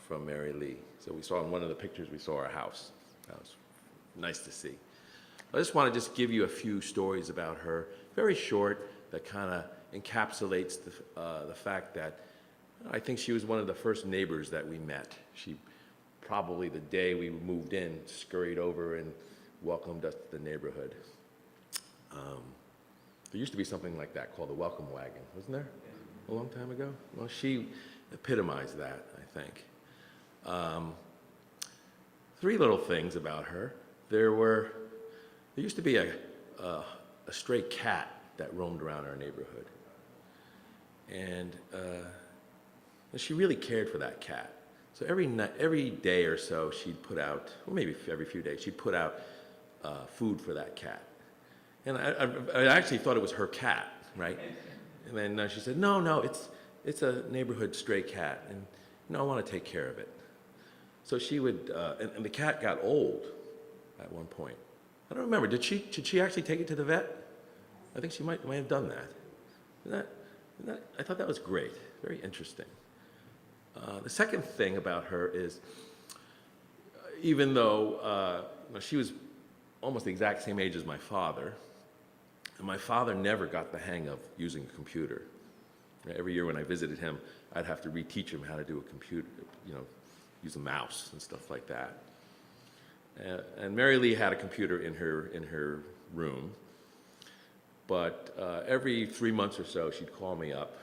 from Mary Lee. So we saw in one of the pictures, we saw our house. That was nice to see. I just want to give you a few stories about her, very short, that kind of encapsulates the fact that I think she was one of the first neighbors that we met. She probably the day we moved in, scurried over and welcomed us to the neighborhood. There used to be something like that called the welcome wagon, wasn't there? A long time ago? Well, she epitomized that, I think. 3 little things about her. There used to be a stray cat that roamed around our neighborhood. And she really cared for that cat. So every day or so, she'd put out, well, maybe every few days, she'd put out food for that cat. And I actually thought it was her cat, right? And then she said, no, it's a neighborhood stray cat, and I want to take care of it. So she would, and the cat got old at one point. I don't remember, did she actually take it to the vet? I think she might have done that. I thought that was great, very interesting. The second thing about her is, even though she was almost the exact same age as my father, and my father never got the hang of using a computer. Every year when I visited him, I'd have to reteach him how to do a computer, use a mouse and stuff like that. And Mary Lee had a computer in her room, but every 3 months or so, she'd call me up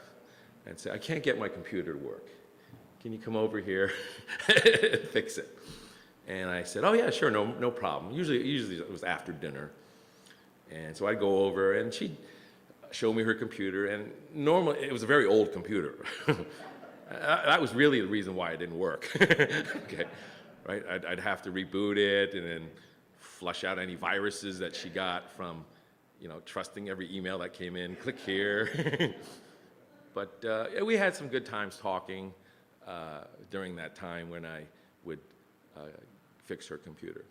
and say, I can't get my computer to work. Can you come over here and fix it? And I said, oh yeah, sure, no problem. Usually it was after dinner. And so I'd go over and she'd show me her computer, and normally, it was a very old computer. That was really the reason why it didn't work. Okay, right? I'd have to reboot it and then flush out any viruses that she got from, trusting every email that came in, click here. But we had some good times talking during that time when I would fix her computer.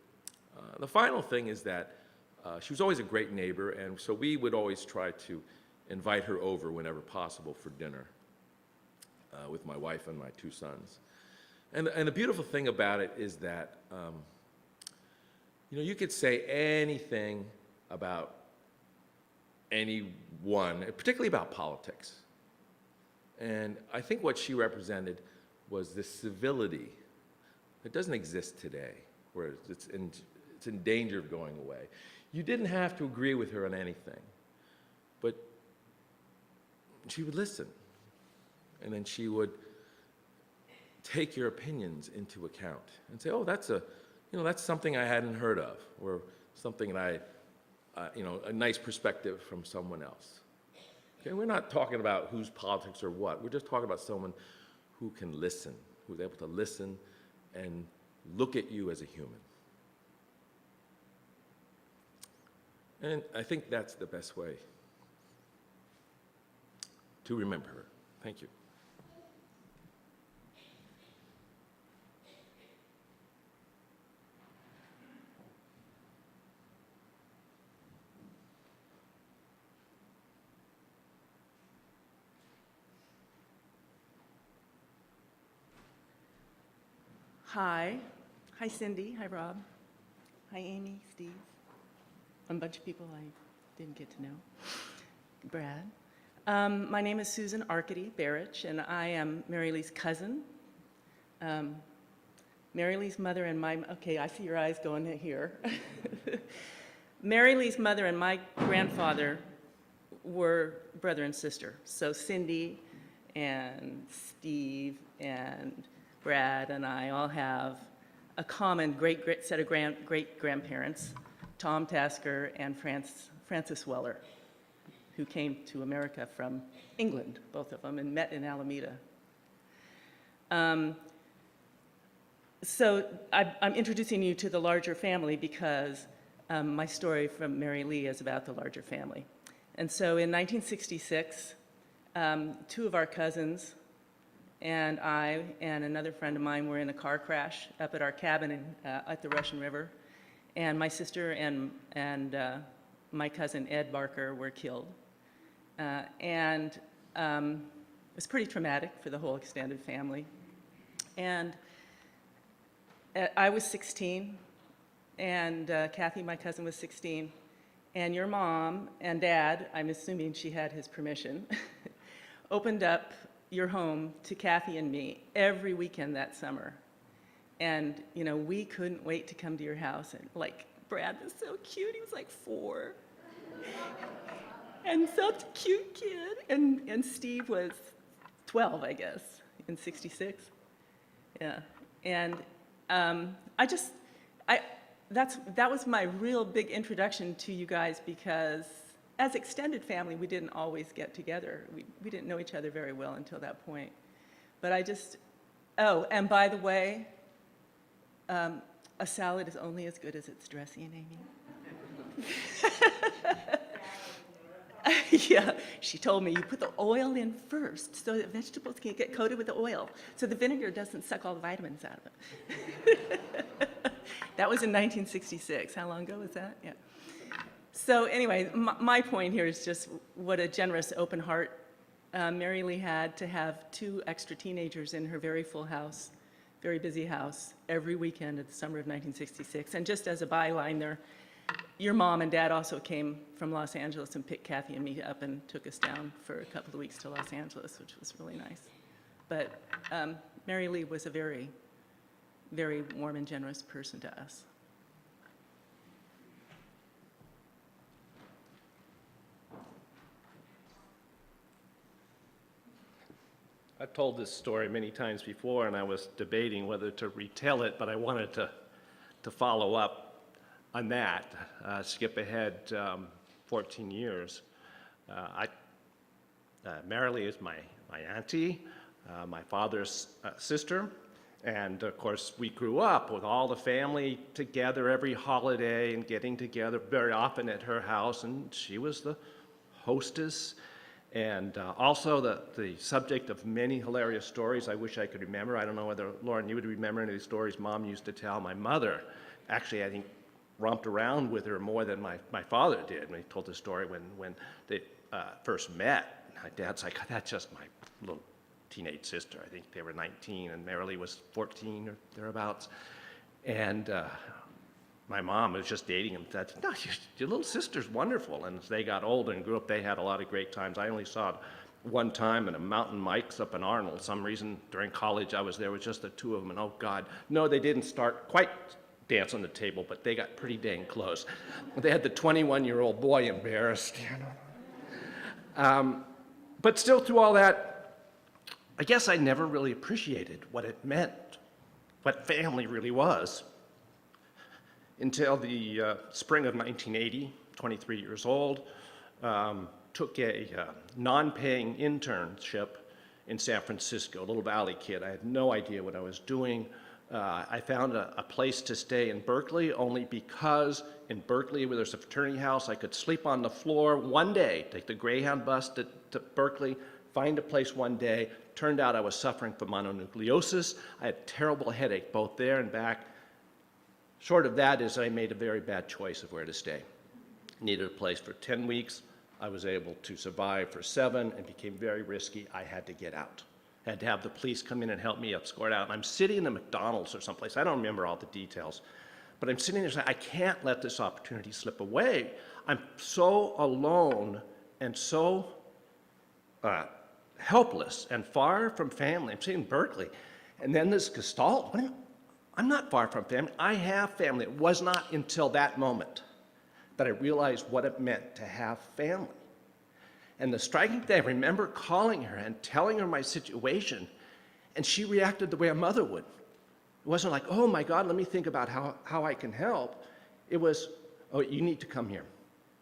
The final thing is that she was always a great neighbor, and so we would always try to invite her over whenever possible for dinner with my wife and my 2 sons. And the beautiful thing about it is that, you could say anything about anyone, particularly about politics. And I think what she represented was this civility that doesn't exist today, where it's in danger of going away. You didn't have to agree with her on anything, but she would listen, and then she would take your opinions into account and say, oh, that's something I hadn't heard of, or something that a nice perspective from someone else. Okay, we're not talking about whose politics or what. We're just talking about someone who can listen, who's able to listen and look at you as a human. And I think that's the best way to remember her. Thank you. Hi. Hi, Cindy. Hi, Rob. Hi, Amy, Steve. A bunch of people I didn't get to know. Brad. My name is Susan Arkady Barrich, and I am Mary Lee's cousin. Mary Lee's mother and okay, I see your eyes going here. Mary Lee's mother and my grandfather were brother and sister. So Cindy and Steve and Brad and I all have a common great set of great-grandparents, Tom Tasker and Francis Weller, who came to America from England, both of them, and met in Alameda. So I'm introducing you to the larger family because my story from Mary Lee is about the larger family. And so in 1966, 2 of our cousins and I and another friend of mine were in a car crash up at our cabin at the Russian River. And my sister and my cousin Ed Barker were killed. It was pretty traumatic for the whole extended family. And I was 16, and Kathy, my cousin, was 16. And your mom and dad, I'm assuming she had his permission, opened up your home to Kathy and me every weekend that summer. And, we couldn't wait to come to your house. And, Brad was so cute. He was 4. And such a cute kid. And Steve was 12, I guess, in 66. Yeah. And that was my real big introduction to you guys, because as extended family, we didn't always get together. We didn't know each other very well until that point. But oh, and by the way, a salad is only as good as its dressing, Amy. Yeah, she told me you put the oil in first so that vegetables can get coated with the oil, so the vinegar doesn't suck all the vitamins out of it. That was in 1966. How long ago was that? Yeah. So anyway, my point here is just what a generous, open heart Mary Lee had to have 2 extra teenagers in her very full house, very busy house, every weekend of the summer of 1966. And just as a byline there, your mom and dad also came from Los Angeles and picked Kathy and me up and took us down for a couple of weeks to Los Angeles, which was really nice. But Mary Lee was a very, very warm and generous person to us. I've told this story many times before, and I was debating whether to retell it, but I wanted to follow up on that, skip ahead 14 years. Marilee is my auntie, my father's sister, and of course we grew up with all the family together every holiday and getting together very often at her house, and she was the hostess and also the subject of many hilarious stories I wish I could remember. I don't know whether, Lauren, you would remember any of the stories Mom used to tell. My mother, actually, I think, romped around with her more than my father did. When he told the story when they first met. My dad's like, that's just my little teenage sister. I think they were 19 and Marilee was 14 or thereabouts. And my mom was just dating him. Said, no, your little sister's wonderful. And as they got older and grew up, they had a lot of great times. I only saw it one time in a Mountain Mike's up in Arnold. Some reason during college I was there with just the two of them, and oh God, no, they didn't start quite dance on the table, but they got pretty dang close. They had the 21-year-old boy embarrassed. But still, through all that, I guess I never really appreciated what it meant, what family really was, until the spring of 1980, 23 years old, took a non-paying internship in San Francisco, a little valley kid. I had no idea what I was doing. I found a place to stay in Berkeley only because in Berkeley, where there's a fraternity house, I could sleep on the floor one day, take the Greyhound bus to Berkeley, find a place one day. Turned out I was suffering from mononucleosis. I had a terrible headache both there and back. Short of that is I made a very bad choice of where to stay. Needed a place for 10 weeks. I was able to survive for 7 and became very risky. I had to get out. Had to have the police come in and help me escort out. And I'm sitting in a McDonald's or someplace. I don't remember all the details. But I'm sitting there saying, I can't let this opportunity slip away. I'm so alone and so helpless and far from family. I'm sitting in Berkeley. And then this Gestalt, I'm not far from family. I have family. It was not until that moment that I realized what it meant to have family. And the striking thing, I remember calling her and telling her my situation, and she reacted the way a mother would. It wasn't like, oh my God, let me think about how I can help. It was, oh, you need to come here.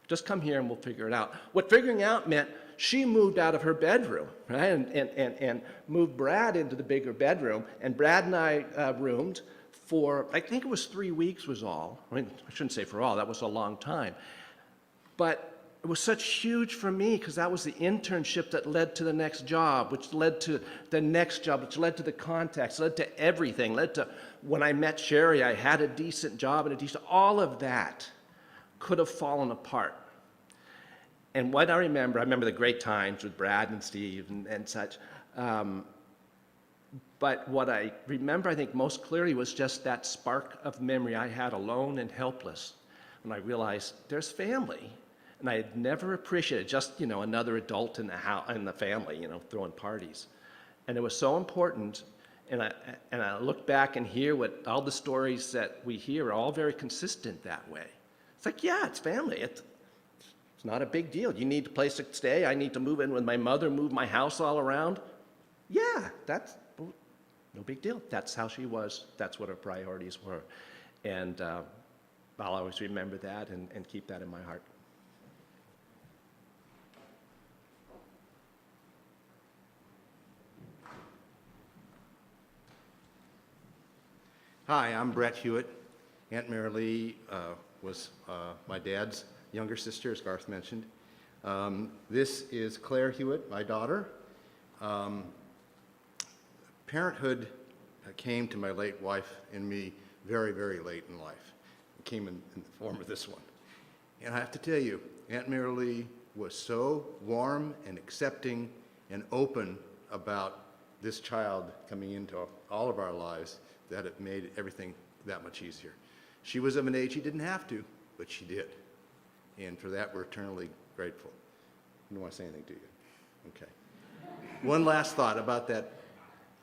Just come here and we'll figure it out. What figuring out meant, she moved out of her bedroom, right, and moved Brad into the bigger bedroom, and Brad and I roomed for, I think it was 3 weeks was all. I mean, I shouldn't say for all, that was a long time. But it was such huge for me because that was the internship that led to the next job, which led to the next job, which led to the contacts, led to everything, led to when I met Sherry, I had a decent job and all of that could have fallen apart. And what I remember the great times with Brad and Steve and such. But what I remember, I think, most clearly was just that spark of memory I had alone and helpless when I realized there's family. And I had never appreciated just, another adult in the house, in the family, throwing parties. And it was so important. And I look back and hear what all the stories that we hear are all very consistent that way. It's like, yeah, it's family. It's not a big deal. You need a place to stay. I need to move in with my mother, move my house all around. Yeah, that's no big deal. That's how she was. That's what her priorities were. And I'll always remember that and keep that in my heart. Hi, I'm Brett Hewitt. Aunt Marilee was my dad's younger sister, as Garth mentioned. This is Claire Hewitt, my daughter. Parenthood came to my late wife and me very, very late in life. It came in the form of this one. And I have to tell you, Aunt Marilee was so warm and accepting and open about this child coming into all of our lives that it made everything that much easier. She was of an age she didn't have to, but she did. And for that, we're eternally grateful. I don't want to say anything to you. Okay. One last thought about that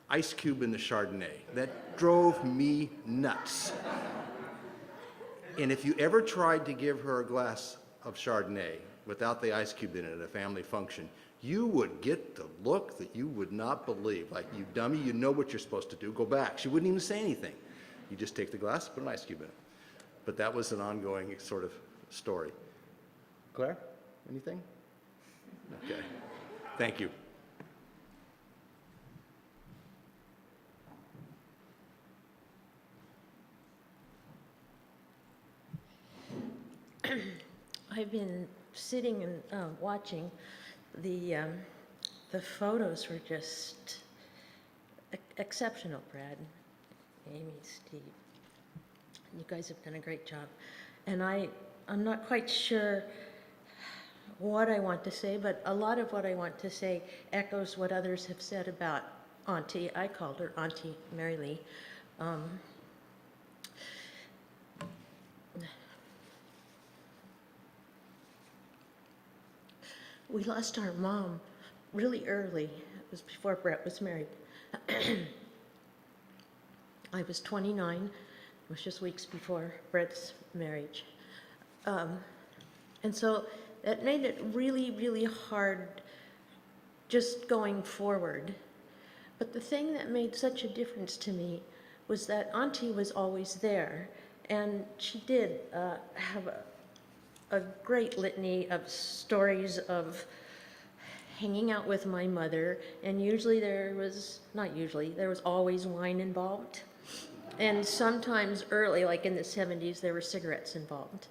ice cube in the Chardonnay. That drove me nuts. And if you ever tried to give her a glass of Chardonnay without the ice cube in it at a family function, you would get the look that you would not believe. Like, you dummy, you know what you're supposed to do. Go back. She wouldn't even say anything. You just take the glass, put an ice cube in it. But that was an ongoing sort of story. Claire, anything? Okay. Thank you. I've been sitting and watching. The photos were just exceptional, Brad, Amy, Steve. You guys have done a great job. And I'm not quite sure what I want to say, but a lot of what I want to say echoes what others have said about Auntie. I called her Auntie Mary Lee. We lost our mom really early. It was before Brett was married. I was 29. It was just weeks before Brett's marriage. And so that made it really, really hard just going forward. But the thing that made such a difference to me was that Auntie was always there. And she did have a great litany of stories of hanging out with my mother, and usually there was always wine involved. And sometimes early, like in the 70s, there were cigarettes involved.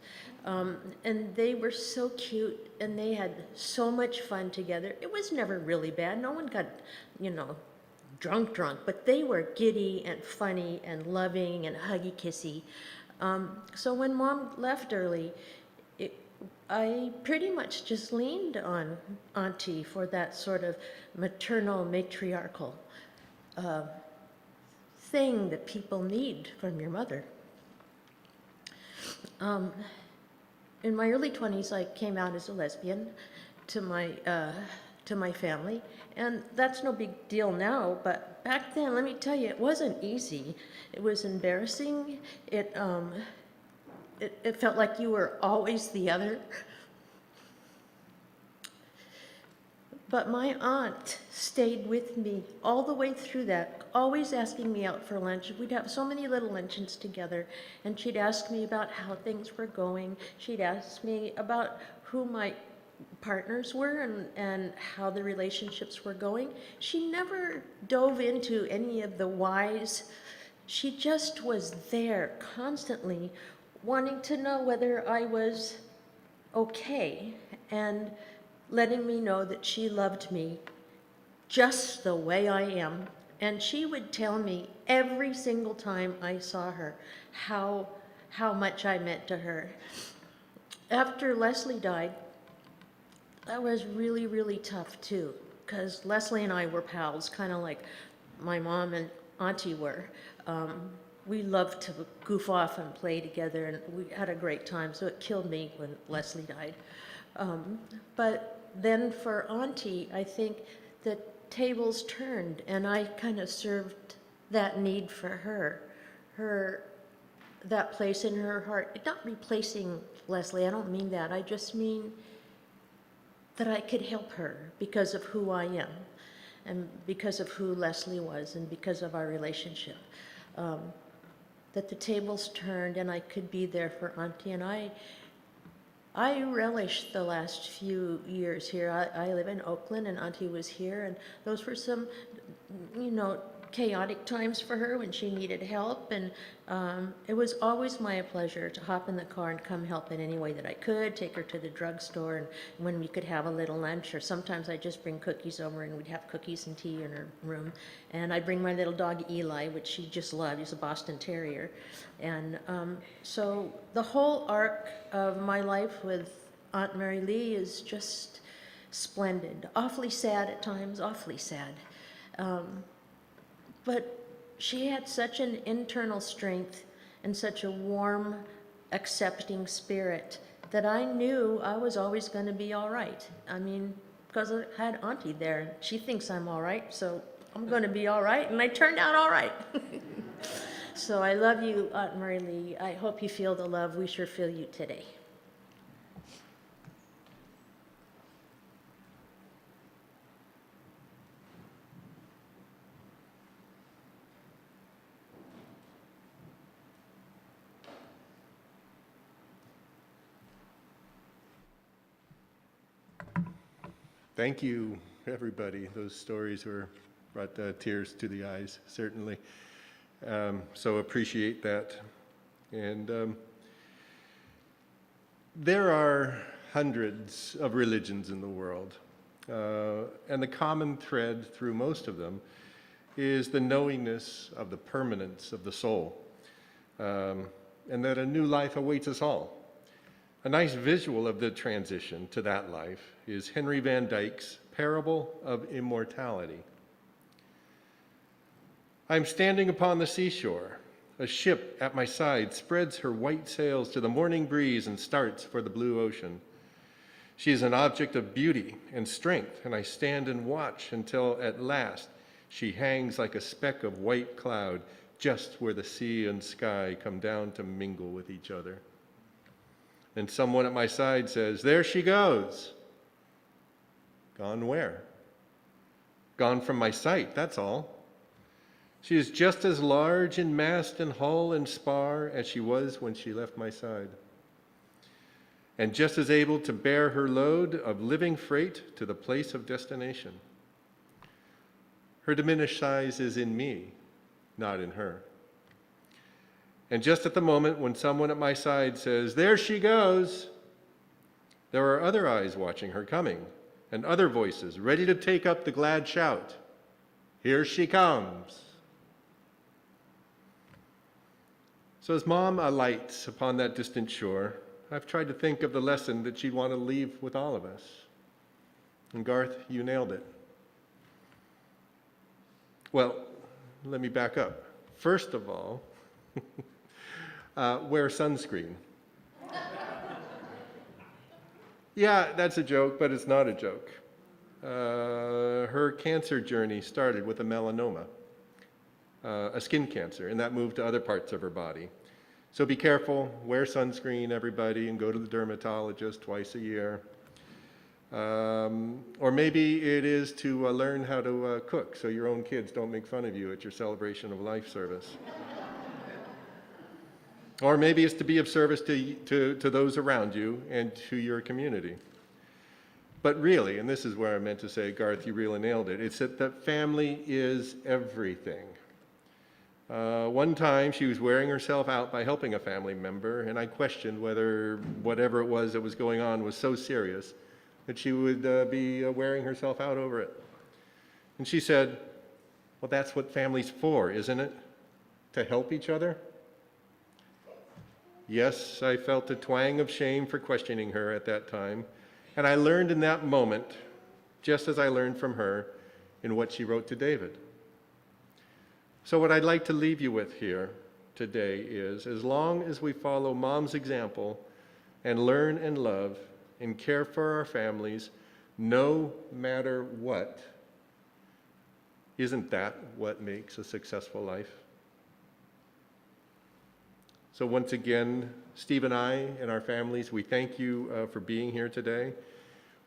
And they were so cute, and they had so much fun together. It was never really bad. No one got, drunk, but they were giddy and funny and loving and huggy kissy. So when Mom left early, I pretty much just leaned on Auntie for that sort of maternal, matriarchal thing that people need from your mother. In my early 20s, I came out as a lesbian to my family, and that's no big deal now, but back then, let me tell you, it wasn't easy. It was embarrassing. It felt like you were always the other. But my aunt stayed with me all the way through that, always asking me out for lunch. We'd have so many little luncheons together, and she'd ask me about how things were going. She'd ask me about who my partners were and how the relationships were going. She never dove into any of the whys. She just was there constantly, wanting to know whether I was okay and letting me know that she loved me just the way I am. And she would tell me every single time I saw her how much I meant to her. After Leslie died, that was really, really tough too, because Leslie and I were pals, kind of like my mom and Auntie were. We loved to goof off and play together, and we had a great time, so it killed me when Leslie died. But then for Auntie, I think the tables turned, and I kind of served that need for her, that place in her heart. Not replacing Leslie, I don't mean that. I just mean that I could help her because of who I am, and because of who Leslie was, and because of our relationship. That the tables turned and I could be there for Auntie, and I relished the last few years here. I live in Oakland, and Auntie was here, and those were some, chaotic times for her when she needed help, and it was always my pleasure to hop in the car and come help in any way that I could, take her to the drugstore, and when we could have a little lunch, or sometimes I'd just bring cookies over and we'd have cookies and tea in her room, and I'd bring my little dog Eli, which she just loved. He's a Boston Terrier, and so the whole arc of my life with Aunt Mary Lee is just splendid. Awfully sad at times, awfully sad. But she had such an internal strength and such a warm, accepting spirit that I knew I was always going to be all right. I mean, because I had Auntie there. She thinks I'm all right, so I'm going to be all right, and I turned out all right. So I love you, Aunt Mary Lee. I hope you feel the love. We sure feel you today. Thank you, everybody. Those stories brought tears to the eyes, certainly. So appreciate that. And there are hundreds of religions in the world, and the common thread through most of them is the knowingness of the permanence of the soul, and that a new life awaits us all. A nice visual of the transition to that life is Henry Van Dyke's Parable of Immortality. I'm standing upon the seashore. A ship at my side spreads her white sails to the morning breeze and starts for the blue ocean. She is an object of beauty and strength, and I stand and watch until at last she hangs like a speck of white cloud just where the sea and sky come down to mingle with each other. And someone at my side says, "There she goes." Gone where? Gone from my sight, that's all. She is just as large in mast and hull and spar as she was when she left my side, and just as able to bear her load of living freight to the place of destination. Her diminished size is in me, not in her. And just at the moment when someone at my side says, "There she goes," there are other eyes watching her coming, and other voices ready to take up the glad shout, "Here she comes." So as Mom alights upon that distant shore, I've tried to think of the lesson that she'd want to leave with all of us. And Garth, you nailed it. Well, let me back up. First of all, wear sunscreen. Yeah, that's a joke, but it's not a joke. Her cancer journey started with a melanoma, a skin cancer, and that moved to other parts of her body. So be careful, wear sunscreen, everybody, and go to the dermatologist twice a year. Or maybe it is to learn how to cook so your own kids don't make fun of you at your celebration of life service. Or maybe it's to be of service to those around you and to your community. But really, and this is where I meant to say, Garth, you really nailed it, it's that family is everything. One time she was wearing herself out by helping a family member, and I questioned whether whatever it was that was going on was so serious that she would be wearing herself out over it. And she said, "Well, that's what family's for, isn't it? To help each other?" Yes, I felt a twang of shame for questioning her at that time, and I learned in that moment, just as I learned from her in what she wrote to David. So what I'd like to leave you with here today is, as long as we follow Mom's example and learn and love and care for our families, no matter what, isn't that what makes a successful life? So once again, Steve and I and our families, we thank you for being here today.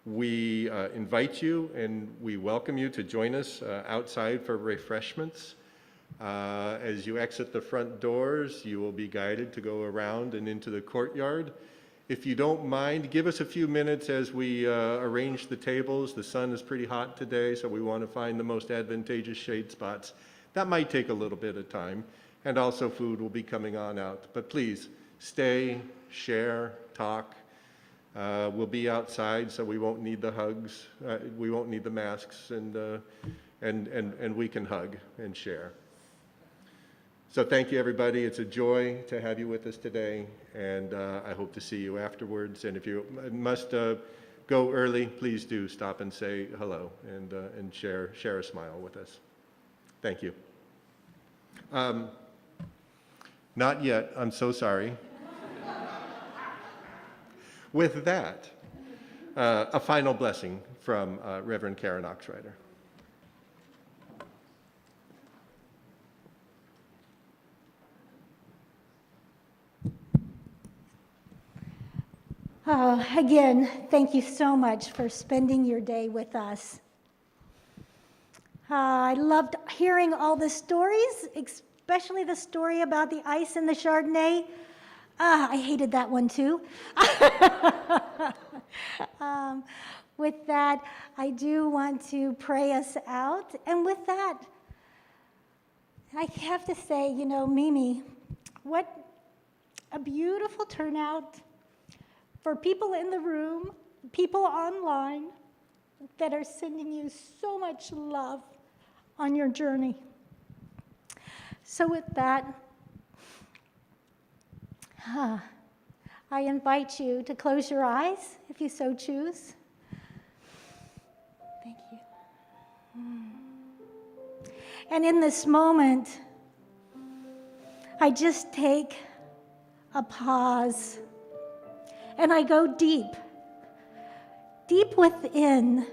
We invite you and we welcome you to join us outside for refreshments. As you exit the front doors, you will be guided to go around and into the courtyard. If you don't mind, give us a few minutes as we arrange the tables. The sun is pretty hot today, so we want to find the most advantageous shade spots. That might take a little bit of time, and also food will be coming on out. But please, stay, share, talk. We'll be outside, so we won't need the hugs. We won't need the masks, and we can hug and share. So thank you, everybody. It's a joy to have you with us today, and I hope to see you afterwards. And if you must go early, please do stop and say hello and share a smile with us. Thank you. Not yet. I'm so sorry. With that, a final blessing from Reverend Karen Oxrider. Again, thank you so much for spending your day with us. I loved hearing all the stories, especially the story about the ice and the Chardonnay. I hated that one too. with that, I do want to pray us out. And with that, I have to say, Mimi, what a beautiful turnout for people in the room, people online that are sending you so much love on your journey. So with that, I invite you to close your eyes if you so choose. Thank you. And in this moment, I just take a pause and I go deep within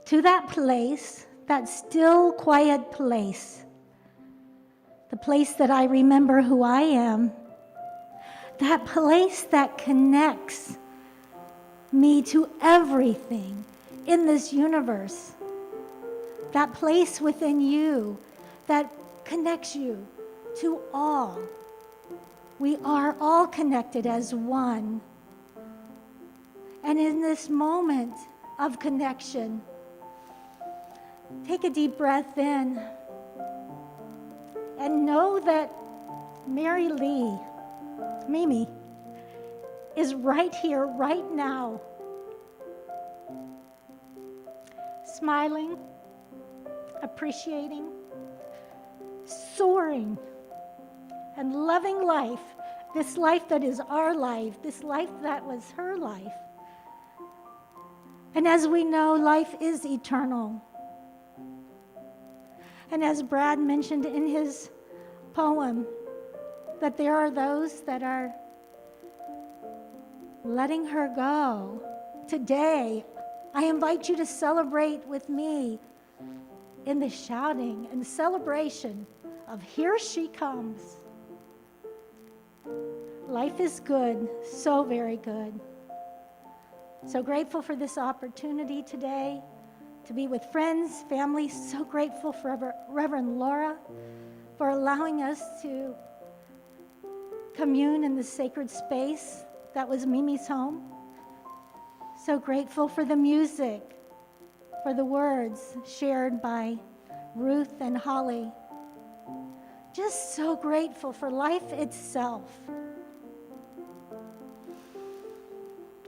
to that place, that still, quiet place, the place that I remember who I am, that place that connects me to everything in this universe, that place within you that connects you to all. We are all connected as one. And in this moment of connection, take a deep breath in and know that Mary Lee, Mimi, is right here, right now, smiling, appreciating, soaring, and loving life, this life that is our life, this life that was her life. And as we know, life is eternal. And as Brad mentioned in his poem, that there are those that are letting her go. Today, I invite you to celebrate with me in the shouting and celebration of "Here she comes." Life is good, so very good. So grateful for this opportunity today to be with friends, family. So grateful for Reverend Laura for allowing us to commune in the sacred space that was Mimi's home. So grateful for the music, for the words shared by Ruth and Holly. Just so grateful for life itself.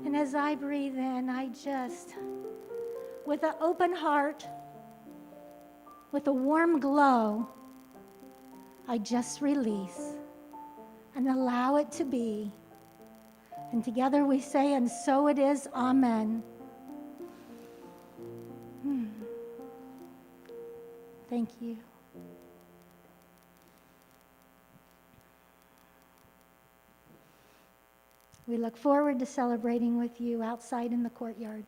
And as I breathe in, I just, with an open heart, with a warm glow, I just release and allow it to be. And together we say, and so it is, amen. Thank you. We look forward to celebrating with you outside in the courtyard.